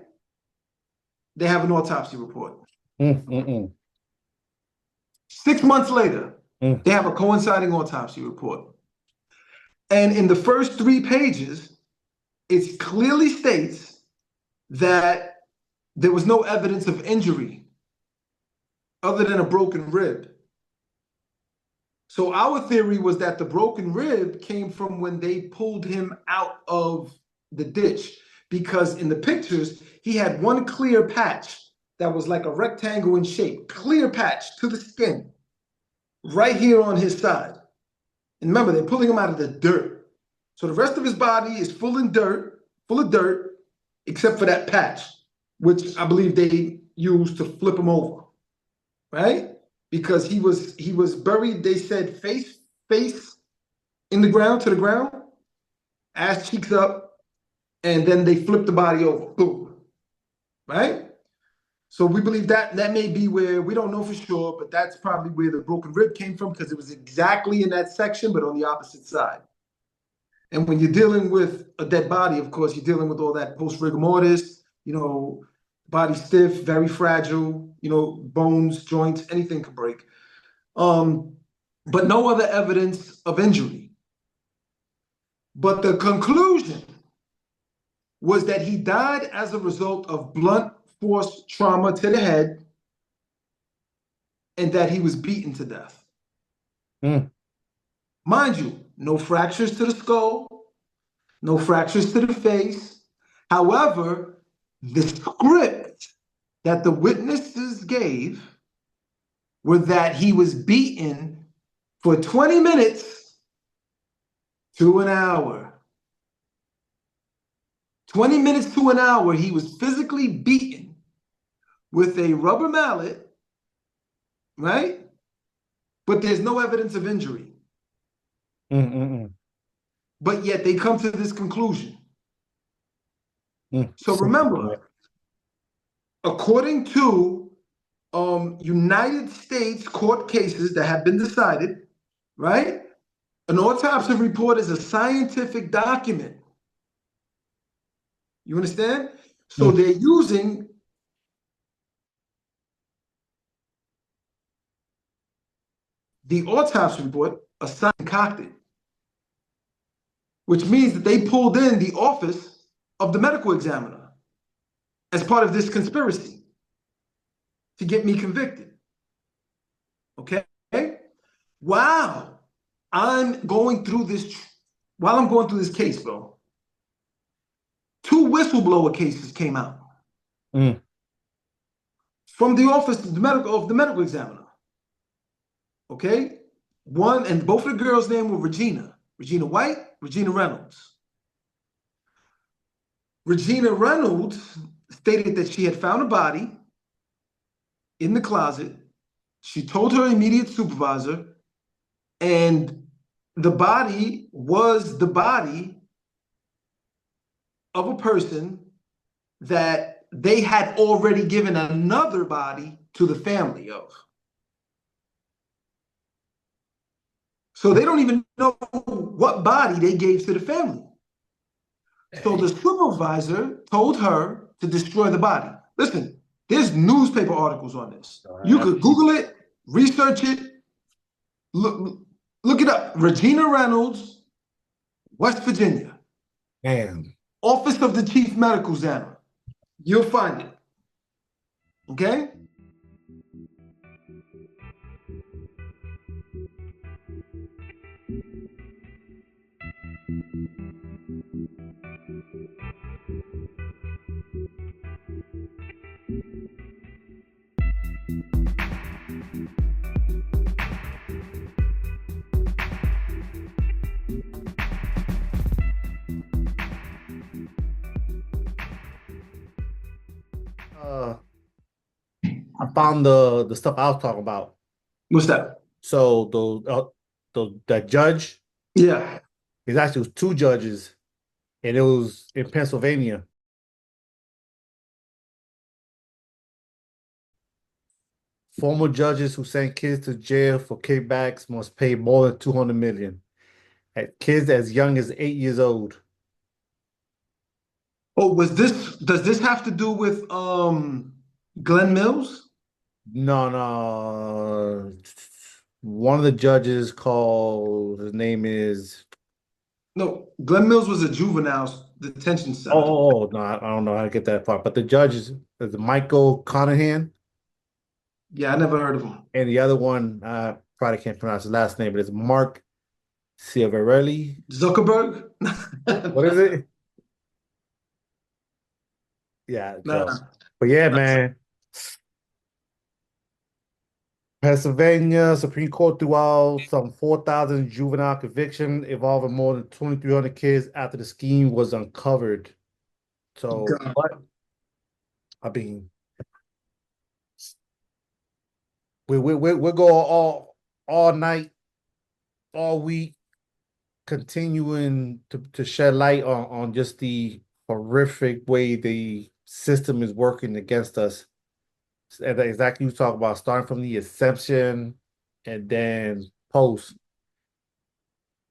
They have an autopsy report. 6 months later, they have a coinciding autopsy report. And in the first 3 pages, it clearly states that there was no evidence of injury other than a broken rib. So our theory was that the broken rib came from when they pulled him out of the ditch, because in the pictures, he had one clear patch that was like a rectangle in shape, clear patch to the skin, right here on his side. And remember, they're pulling him out of the dirt. So the rest of his body is full of dirt, except for that patch, which I believe they used to flip him over, right? Because he was buried, they said, face in the ground, to the ground, ass cheeks up, and then they flipped the body over, boom, right? So we believe that may be where, we don't know for sure, but that's probably where the broken rib came from, because it was exactly in that section, but on the opposite side. And when you're dealing with a dead body, of course, you're dealing with all that post rigor mortis, body stiff, very fragile, bones, joints, anything can break. But no other evidence of injury. But the conclusion was that he died as a result of blunt force trauma to the head, and that he was beaten to death. Mind you, no fractures to the skull, no fractures to the face. However, the script that the witnesses gave were that he was beaten for 20 minutes to an hour. 20 minutes to an hour, he was physically beaten with a rubber mallet, right? But there's no evidence of injury. But yet they come to this conclusion. So remember, according to United States court cases that have been decided, right? An autopsy report is a scientific document. You understand? So they're using the autopsy report, a science concocted, which means that they pulled in the office of the medical examiner as part of this conspiracy to get me convicted. Okay? Wow. While I'm going through this case, bro, 2 whistleblower cases came out from the office of the medical examiner. Okay? One, and both of the girls' names were Regina White, Regina Reynolds. Regina Reynolds stated that she had found a body in the closet. She told her immediate supervisor, and the body was the body of a person that they had already given another body to the family of. So they don't even know what body they gave to the family. So the supervisor told her to destroy the body. Listen, there's newspaper articles on this. You could Google it, research it, look it up. Regina Reynolds, West Virginia. Damn. Office of the Chief Medical Examiner. You'll find it. Okay? I found the stuff I was talking about. What's that? So the judge, Yeah. it actually was 2 judges, and it was in Pennsylvania. Former judges who sent kids to jail for kickbacks must pay more than $200 million. Had kids as young as 8 years old. Oh, does this have to do with Glenn Mills? No, no. One of the judges called, his name is, No, Glenn Mills was a juvenile detention center. no, I don't know how to get that far. But the judge is Michael Conahan, Yeah, I never heard of him. and the other one, I probably can't pronounce his last name, but it's Mark Ciavarelli. Zuckerberg? What is it? Yeah, so, Nah. but yeah, man. Pennsylvania Supreme Court threw out some 4,000 juvenile conviction involving more than 2,300 kids after the scheme was uncovered. So, God. but I mean, we go all night, all week, continuing to shed light on just the horrific way the system is working against us. And exactly you talk about starting from the inception and then post.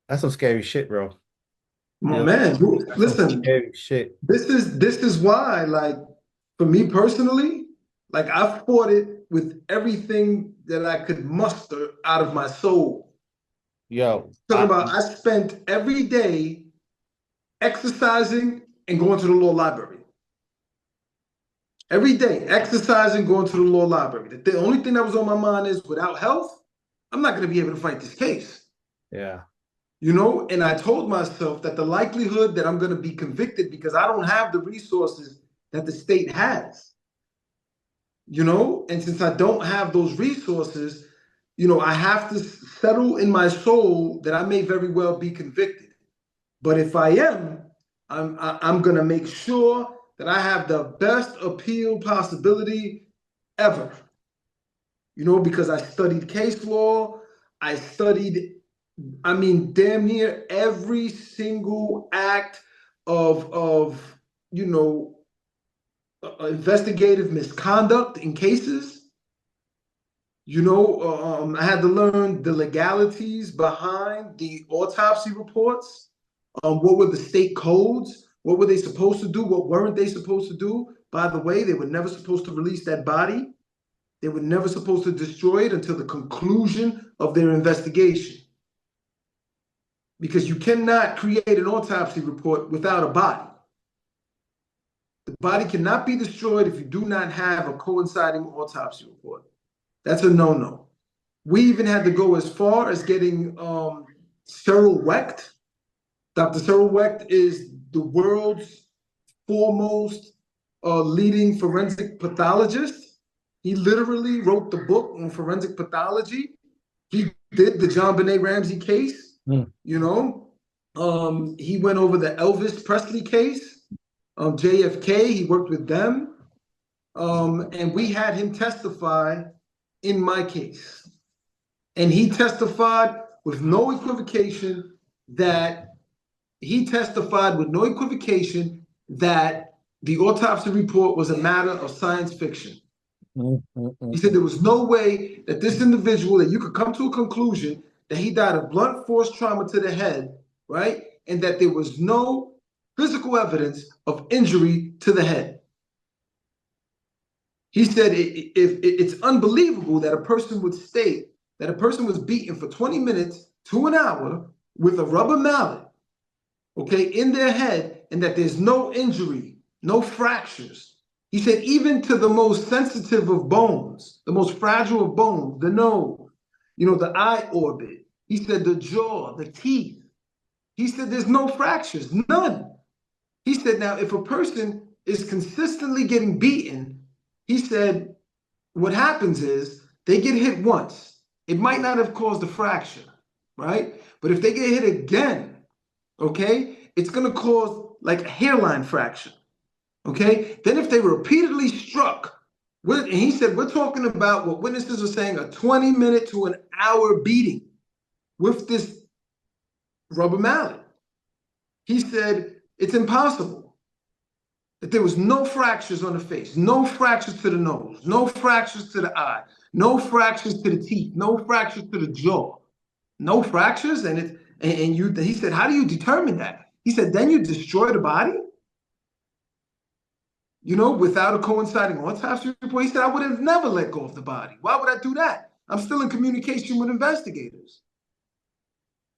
That's some scary shit, bro. Oh, You know, man, that's some listen, scary shit. this is why, like, for me personally, like I fought it with everything that I could muster out of my soul. Yo, Talking about I spent every day exercising and going to the law library. Every day, exercising, going to the law library. The only thing that was on my mind is without health, I'm not going to be able to fight this case. yeah, And I told myself that the likelihood that I'm going to be convicted because I don't have the resources that the state has, and since I don't have those resources, I have to settle in my soul that I may very well be convicted. But if I am, I'm going to make sure that I have the best appeal possibility ever. Because I studied case law, I studied, I mean, damn near every single act of investigative misconduct in cases. I had to learn the legalities behind the autopsy reports. What were the state codes? What were they supposed to do? What weren't they supposed to do? By the way, they were never supposed to release that body. They were never supposed to destroy it until the conclusion of their investigation. Because you cannot create an autopsy report without a body. The body cannot be destroyed if you do not have a coinciding autopsy report. That's a no-no. We even had to go as far as getting Cyril Wecht. Dr. Cyril Wecht is the world's foremost leading forensic pathologist. He literally wrote the book on forensic pathology. He did the John Benet Ramsey case. He went over the Elvis Presley case, JFK. He worked with them. And we had him testify in my case. And he testified with no equivocation that the autopsy report was a matter of science fiction. He said there was no way that this individual, that you could come to a conclusion that he died of blunt force trauma to the head, right? And that there was no physical evidence of injury to the head. He said it's unbelievable that a person would state that a person was beaten for 20 minutes to an hour with a rubber mallet, okay, in their head, and that there's no injury, no fractures. He said even to the most sensitive of bones, the most fragile of bones, the nose, the eye orbit. He said the jaw, the teeth. He said there's no fractures, none. He said now if a person is consistently getting beaten, he said what happens is they get hit once. It might not have caused a fracture, right? But if they get hit again, okay, it's going to cause like a hairline fracture. Okay, then if they were repeatedly struck, and he said, we're talking about what witnesses are saying, a 20-minute to an hour beating with this rubber mallet. He said, it's impossible. That there was no fractures on the face, no fractures to the nose, no fractures to the eye, no fractures to the teeth, no fractures to the jaw, no fractures. And And he said, how do you determine that? He said, then you destroy the body, without a coinciding autopsy report. He said, I would have never let go of the body. Why would I do that? I'm still in communication with investigators.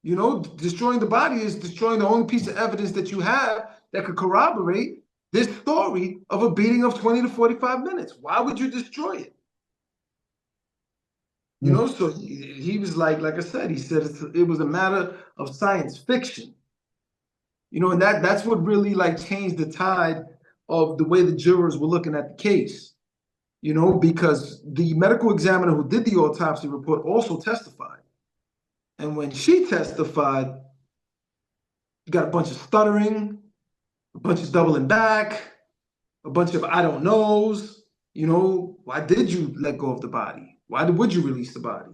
Destroying the body is destroying the only piece of evidence that you have that could corroborate this story of a beating of 20 to 45 minutes. Why would you destroy it? So he was like I said, he said it was a matter of science fiction. And that's what really changed the tide of the way the jurors were looking at the case. Because the medical examiner who did the autopsy report also testified. And when she testified, you got a bunch of stuttering, a bunch of doubling back, a bunch of I don't knows. Why did you let go of the body? Why would you release the body?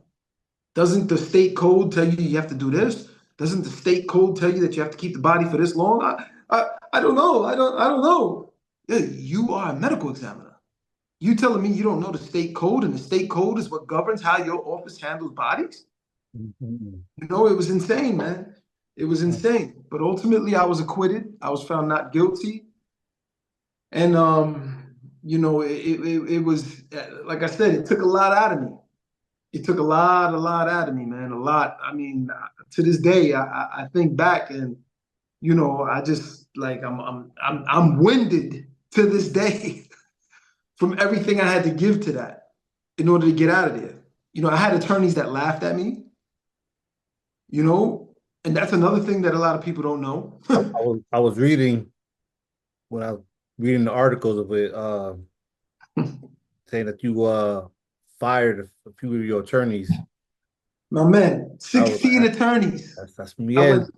Doesn't the state code tell you have to do this? Doesn't the state code tell you that you have to keep the body for this long? I don't know. I don't know. You are a medical examiner. You telling me you don't know the state code, and the state code is what governs how your office handles bodies? It was insane, man. It was insane. But ultimately, I was acquitted. I was found not guilty. And it was like I said, it took a lot out of me. It took a lot out of me, man. A lot. I mean, to this day, I think back, and I just I'm winded to this day from everything I had to give to that in order to get out of there. I had attorneys that laughed at me, and that's another thing that a lot of people don't know. I was reading when I was reading the articles of it, saying that you fired a few of your attorneys. My man, 16 like, attorneys. That's Miguel.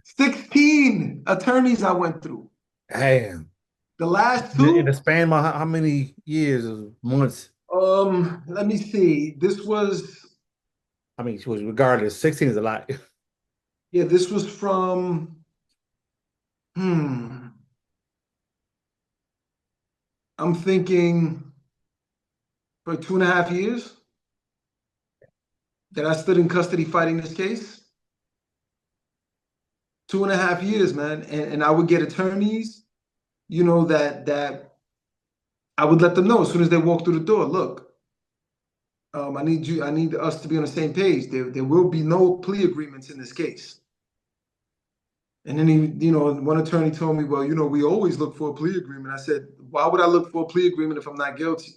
16 attorneys I went through. Damn. The last two in the span of how many years or months? Let me see. This was, I mean, regardless, 16 is a lot. Yeah, this was from I'm thinking for 2.5 years that I stood in custody fighting this case. 2.5 years, man. And I would get attorneys, that I would let them know as soon as they walk through the door, look, I need us to be on the same page. There will be no plea agreements in this case. And then one attorney told me, well, we always look for a plea agreement. I said, why would I look for a plea agreement if I'm not guilty?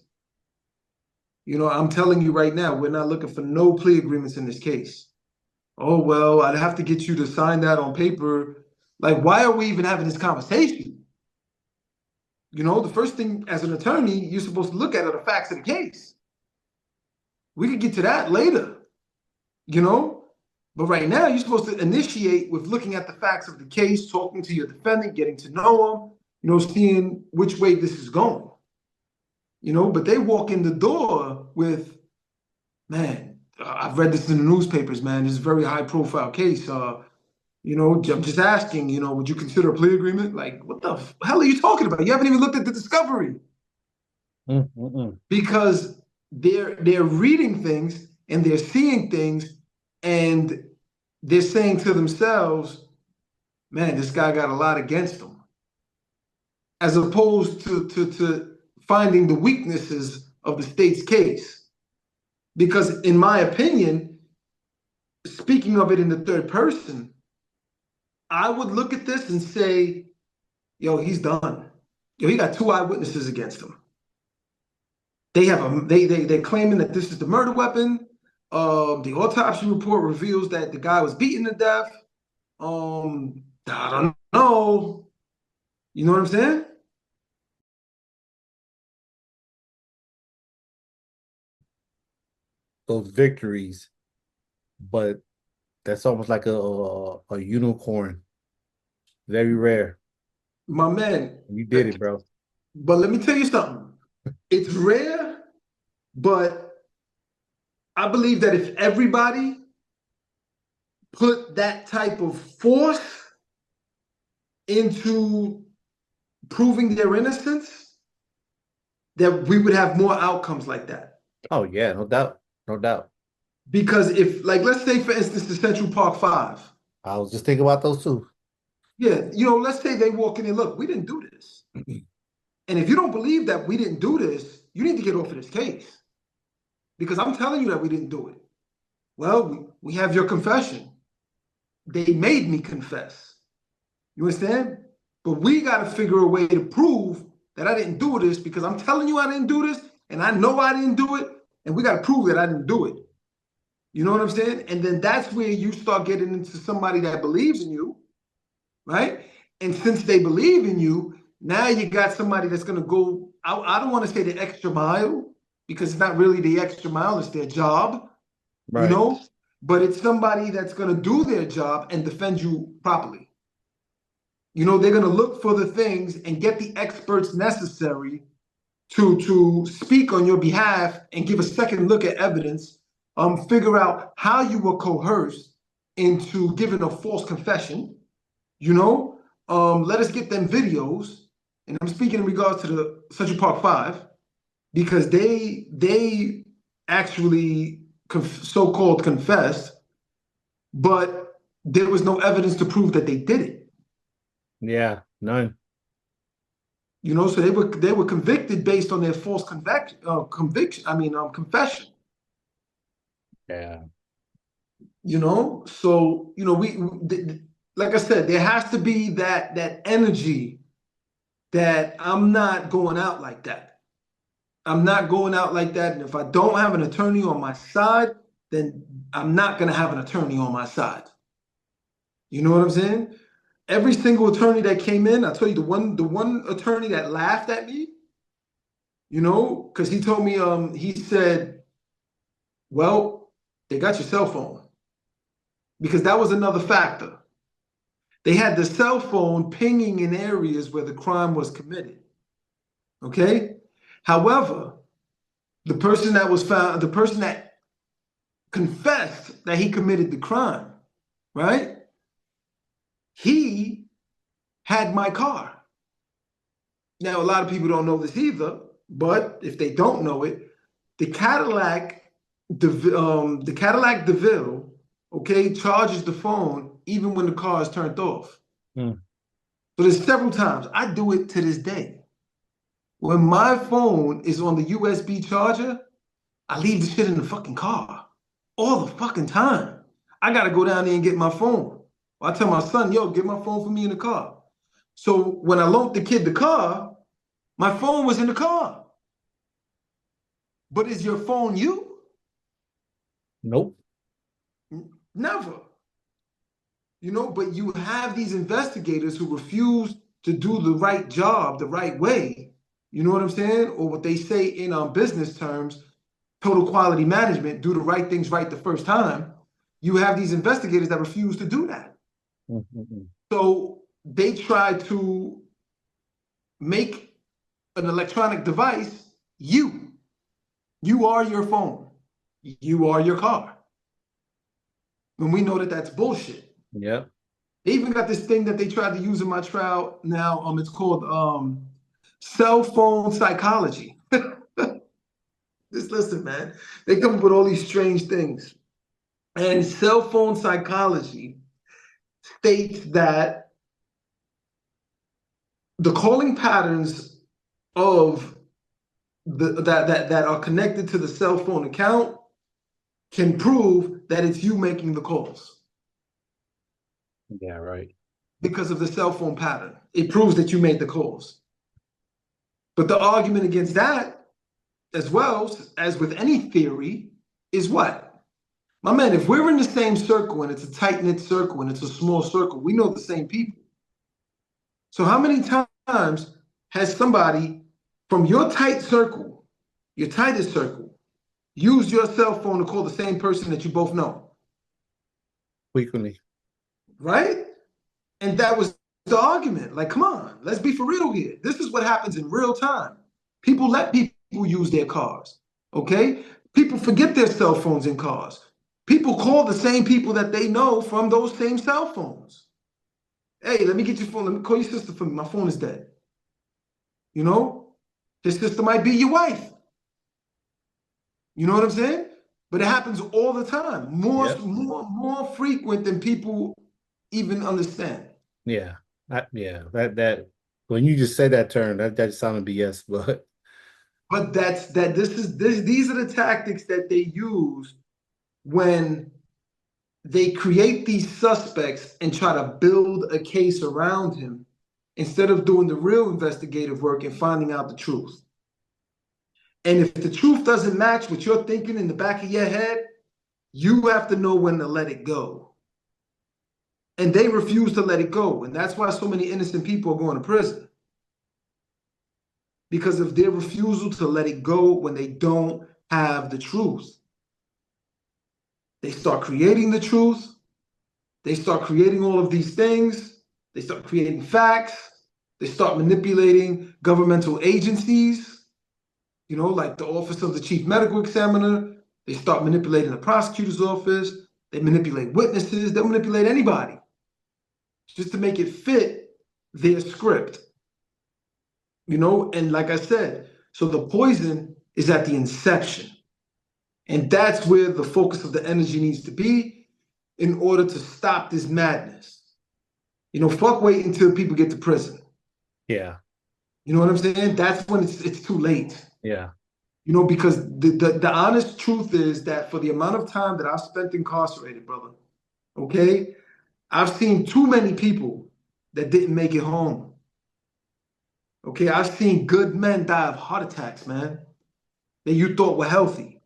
I'm telling you right now, we're not looking for no plea agreements in this case. Oh, well, I'd have to get you to sign that on paper. Like, why are we even having this conversation? The first thing as an attorney, you're supposed to look at are the facts of the case. We could get to that later, But right now, you're supposed to initiate with looking at the facts of the case, talking to your defendant, getting to know him, seeing which way this is going. But they walk in the door with, man, I've read this in the newspapers, man. This is a very high profile case. I'm just asking, would you consider a plea agreement? Like, what the hell are you talking about? You haven't even looked at the discovery. Because they're reading things and they're seeing things and they're saying to themselves, man, this guy got a lot against him. As opposed to finding the weaknesses of the state's case. Because in my opinion, speaking of it in the third person, I would look at this and say, yo, he's done. Yo, he got 2 eyewitnesses against him. They're claiming that this is the murder weapon. The autopsy report reveals that the guy was beaten to death. I don't know. You know what I'm saying? Those victories, but that's almost like a unicorn. Very rare. My man. You did it, bro. But let me tell you something. It's rare, but I believe that if everybody put that type of force into proving their innocence, that we would have more outcomes like that. Oh yeah, no doubt, no doubt. Because if, like, let's say, for instance, the Central Park Five. I was just thinking about those two. Yeah, let's say they walk in and look, we didn't do this. And if you don't believe that we didn't do this, you need to get off of this case. Because I'm telling you that we didn't do it. Well, we have your confession. They made me confess. You understand? But we got to figure a way to prove that I didn't do this, because I'm telling you I didn't do this, and I know I didn't do it, and we got to prove that I didn't do it. You know what I'm saying? And then that's where you start getting into somebody that believes in you, right? And since they believe in you, now you got somebody that's going to go, I don't want to say the extra mile, because it's not really the extra mile, it's their job, Right. but it's somebody that's going to do their job and defend you properly. They're going to look for the things and get the experts necessary to speak on your behalf and give a second look at evidence, figure out how you were coerced into giving a false confession, let us get them videos. And I'm speaking in regards to the Central Park Five, because they actually so-called confessed, but there was no evidence to prove that they did it. Yeah, none. So they were convicted based on their false confession. Confession. Yeah. So we like I said, there has to be that energy that I'm not going out like that. I'm not going out like that. And if I don't have an attorney on my side, then I'm not going to have an attorney on my side. You know what I'm saying? Every single attorney that came in, I tell you, the one attorney that laughed at me, because he told me, he said, well, they got your cell phone. Because that was another factor. They had the cell phone pinging in areas where the crime was committed. Okay? However, the person that confessed that he committed the crime, right? He had my car. Now, a lot of people don't know this either, but if they don't know it, the Cadillac DeVille, okay, charges the phone even when the car is turned off. So there's several times. I do it to this day. When my phone is on the USB charger, I leave the shit in the fucking car all the fucking time. I got to go down there and get my phone. I tell my son, yo, get my phone for me in the car. So when I loaned the kid the car, my phone was in the car. But is your phone you? Nope. Never. But you have these investigators who refuse to do the right job the right way. You know what I'm saying? Or what they say in business terms, total quality management, do the right things right the first time. You have these investigators that refuse to do that. So they try to make an electronic device you. You are your phone. You are your car. And we know that that's bullshit. Yeah. They even got this thing that they tried to use in my trial now. It's called cell phone psychology. Just listen, man. They come up with all these strange things. And cell phone psychology states that the calling patterns of that are connected to the cell phone account can prove that it's you making the calls. Yeah, right. Because of the cell phone pattern. It proves that you made the calls. But the argument against that, as well as with any theory, is what? My man, if we're in the same circle and it's a tight-knit circle and it's a small circle, we know the same people. So how many times has somebody from your tight circle, your tightest circle, used your cell phone to call the same person that you both know? Frequently. Right? And that was the argument. Like, come on, let's be for real here. This is what happens in real time. People let people use their cars, okay? People forget their cell phones in cars. People call the same people that they know from those same cell phones. Hey, let me get your phone. Let me call your sister for me. My phone is dead. His sister might be your wife. You know what I'm saying? But it happens all the time, Yep. more frequent than people even understand. Yeah. Yeah. That when you just say that term, that sounded BS, but But these are the tactics that they use when they create these suspects and try to build a case around him instead of doing the real investigative work and finding out the truth. And if the truth doesn't match what you're thinking in the back of your head, you have to know when to let it go. And they refuse to let it go. And that's why so many innocent people are going to prison. Because of their refusal to let it go when they don't have the truth. They start creating the truth. They start creating all of these things. They start creating facts. They start manipulating governmental agencies, like the Office of the Chief Medical Examiner. They start manipulating the prosecutor's office. They manipulate witnesses. They'll manipulate anybody just to make it fit their script. And like I said, so the poison is at the inception. And that's where the focus of the energy needs to be in order to stop this madness. Fuck wait until people get to prison. yeah. You know what I'm saying? That's when it's too late. Yeah. Because the honest truth is that for the amount of time that I've spent incarcerated, brother, okay, I've seen too many people that didn't make it home. Okay, I've seen good men die of heart attacks, man, that you thought were healthy.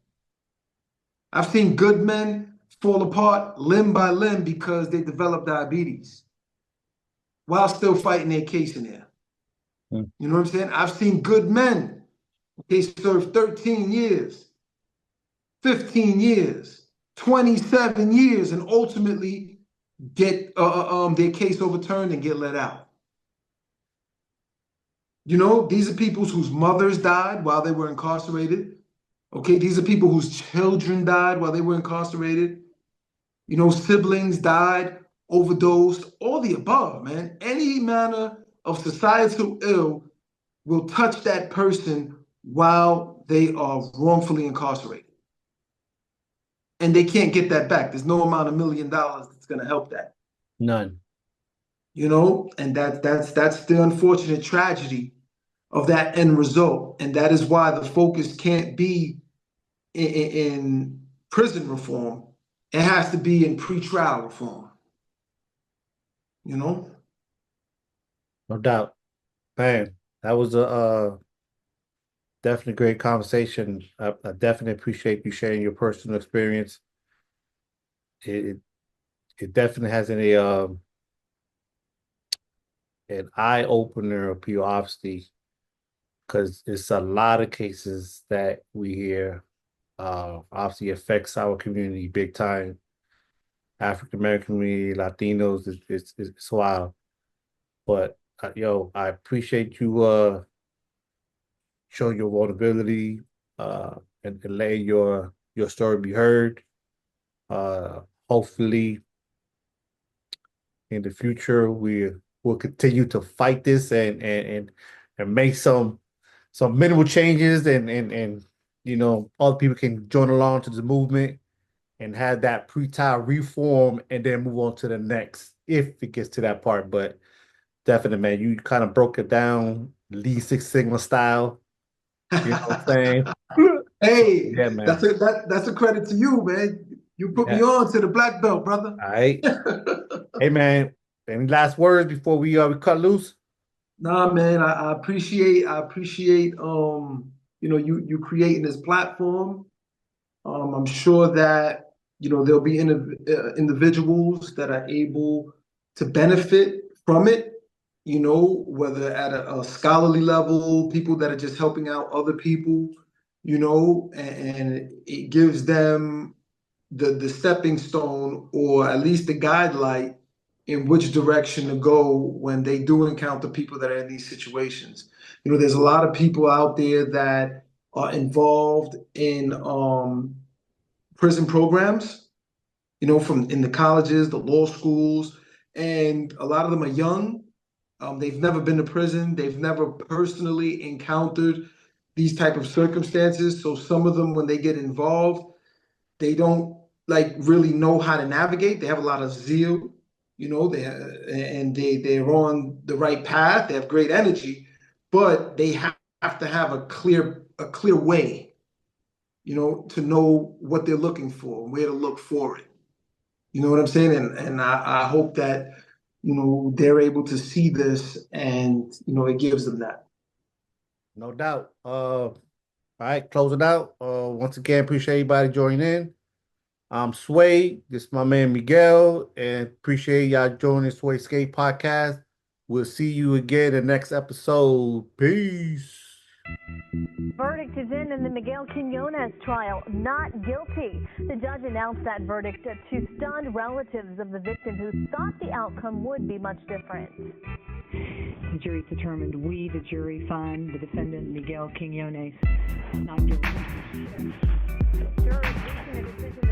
I've seen good men fall apart limb by limb because they developed diabetes while still fighting their case in there. Mm. You know what I'm saying? I've seen good men, they served 13 years, 15 years, 27 years, and ultimately get their case overturned and get let out. These are people whose mothers died while they were incarcerated. Okay, these are people whose children died while they were incarcerated. Siblings died, overdosed, all the above, man. Any manner of societal ill will touch that person while they are wrongfully incarcerated. And they can't get that back. There's no amount of $1 million that's going to help that. None. And that's the unfortunate tragedy of that end result. And that is why the focus can't be in prison reform. It has to be in pretrial reform. No doubt. Man, that was a definitely great conversation. I definitely appreciate you sharing your personal experience. It it definitely has an eye opener of you, obviously, because it's a lot of cases that we hear. Obviously affects our community big time. African American community, Latinos, it's wild. But I appreciate you showing your vulnerability and letting your story be heard. Hopefully in the future we'll continue to fight this and make some minimal changes and other people can join along to the movement and have that pre-trial reform and then move on to the next if it gets to that part. But definitely, man, you kind of broke it down, Lee Six Sigma style. You know what I'm saying? Hey, Yeah, man. that's a credit to you, man. You put me Yeah. on to the black belt, brother. All right. Hey, man. Any last words before we cut loose? Nah, man, I appreciate you creating this platform. I'm sure that there'll be individuals that are able to benefit from it, whether at a scholarly level, people that are just helping out other people, and it gives them the stepping stone or at least the guidelight in which direction to go when they do encounter people that are in these situations. There's a lot of people out there that are involved in prison programs, from in the colleges, the law schools, and a lot of them are young. They've never been to prison. They've never personally encountered these type of circumstances. So some of them, when they get involved, They don't like really know how to navigate. They have a lot of zeal, they're on the right path. They have great energy, but they have to have a clear way, to know what they're looking for, where to look for it. You know what I'm saying? And I hope that, they're able to see this and, it gives them that. No doubt. All right, close it out. Once again, appreciate everybody joining in. I'm Sway. This is my man Miguel, and appreciate y'all joining Sway Skate Podcast. We'll see you again in the next episode. Peace. Verdict is in the Miguel Quininos trial, not guilty. The judge announced that verdict to stunned relatives of the victim who thought the outcome would be much different. The jury determined, we, the jury, find the defendant, Miguel Quininos, not guilty. Jurors reaching a decision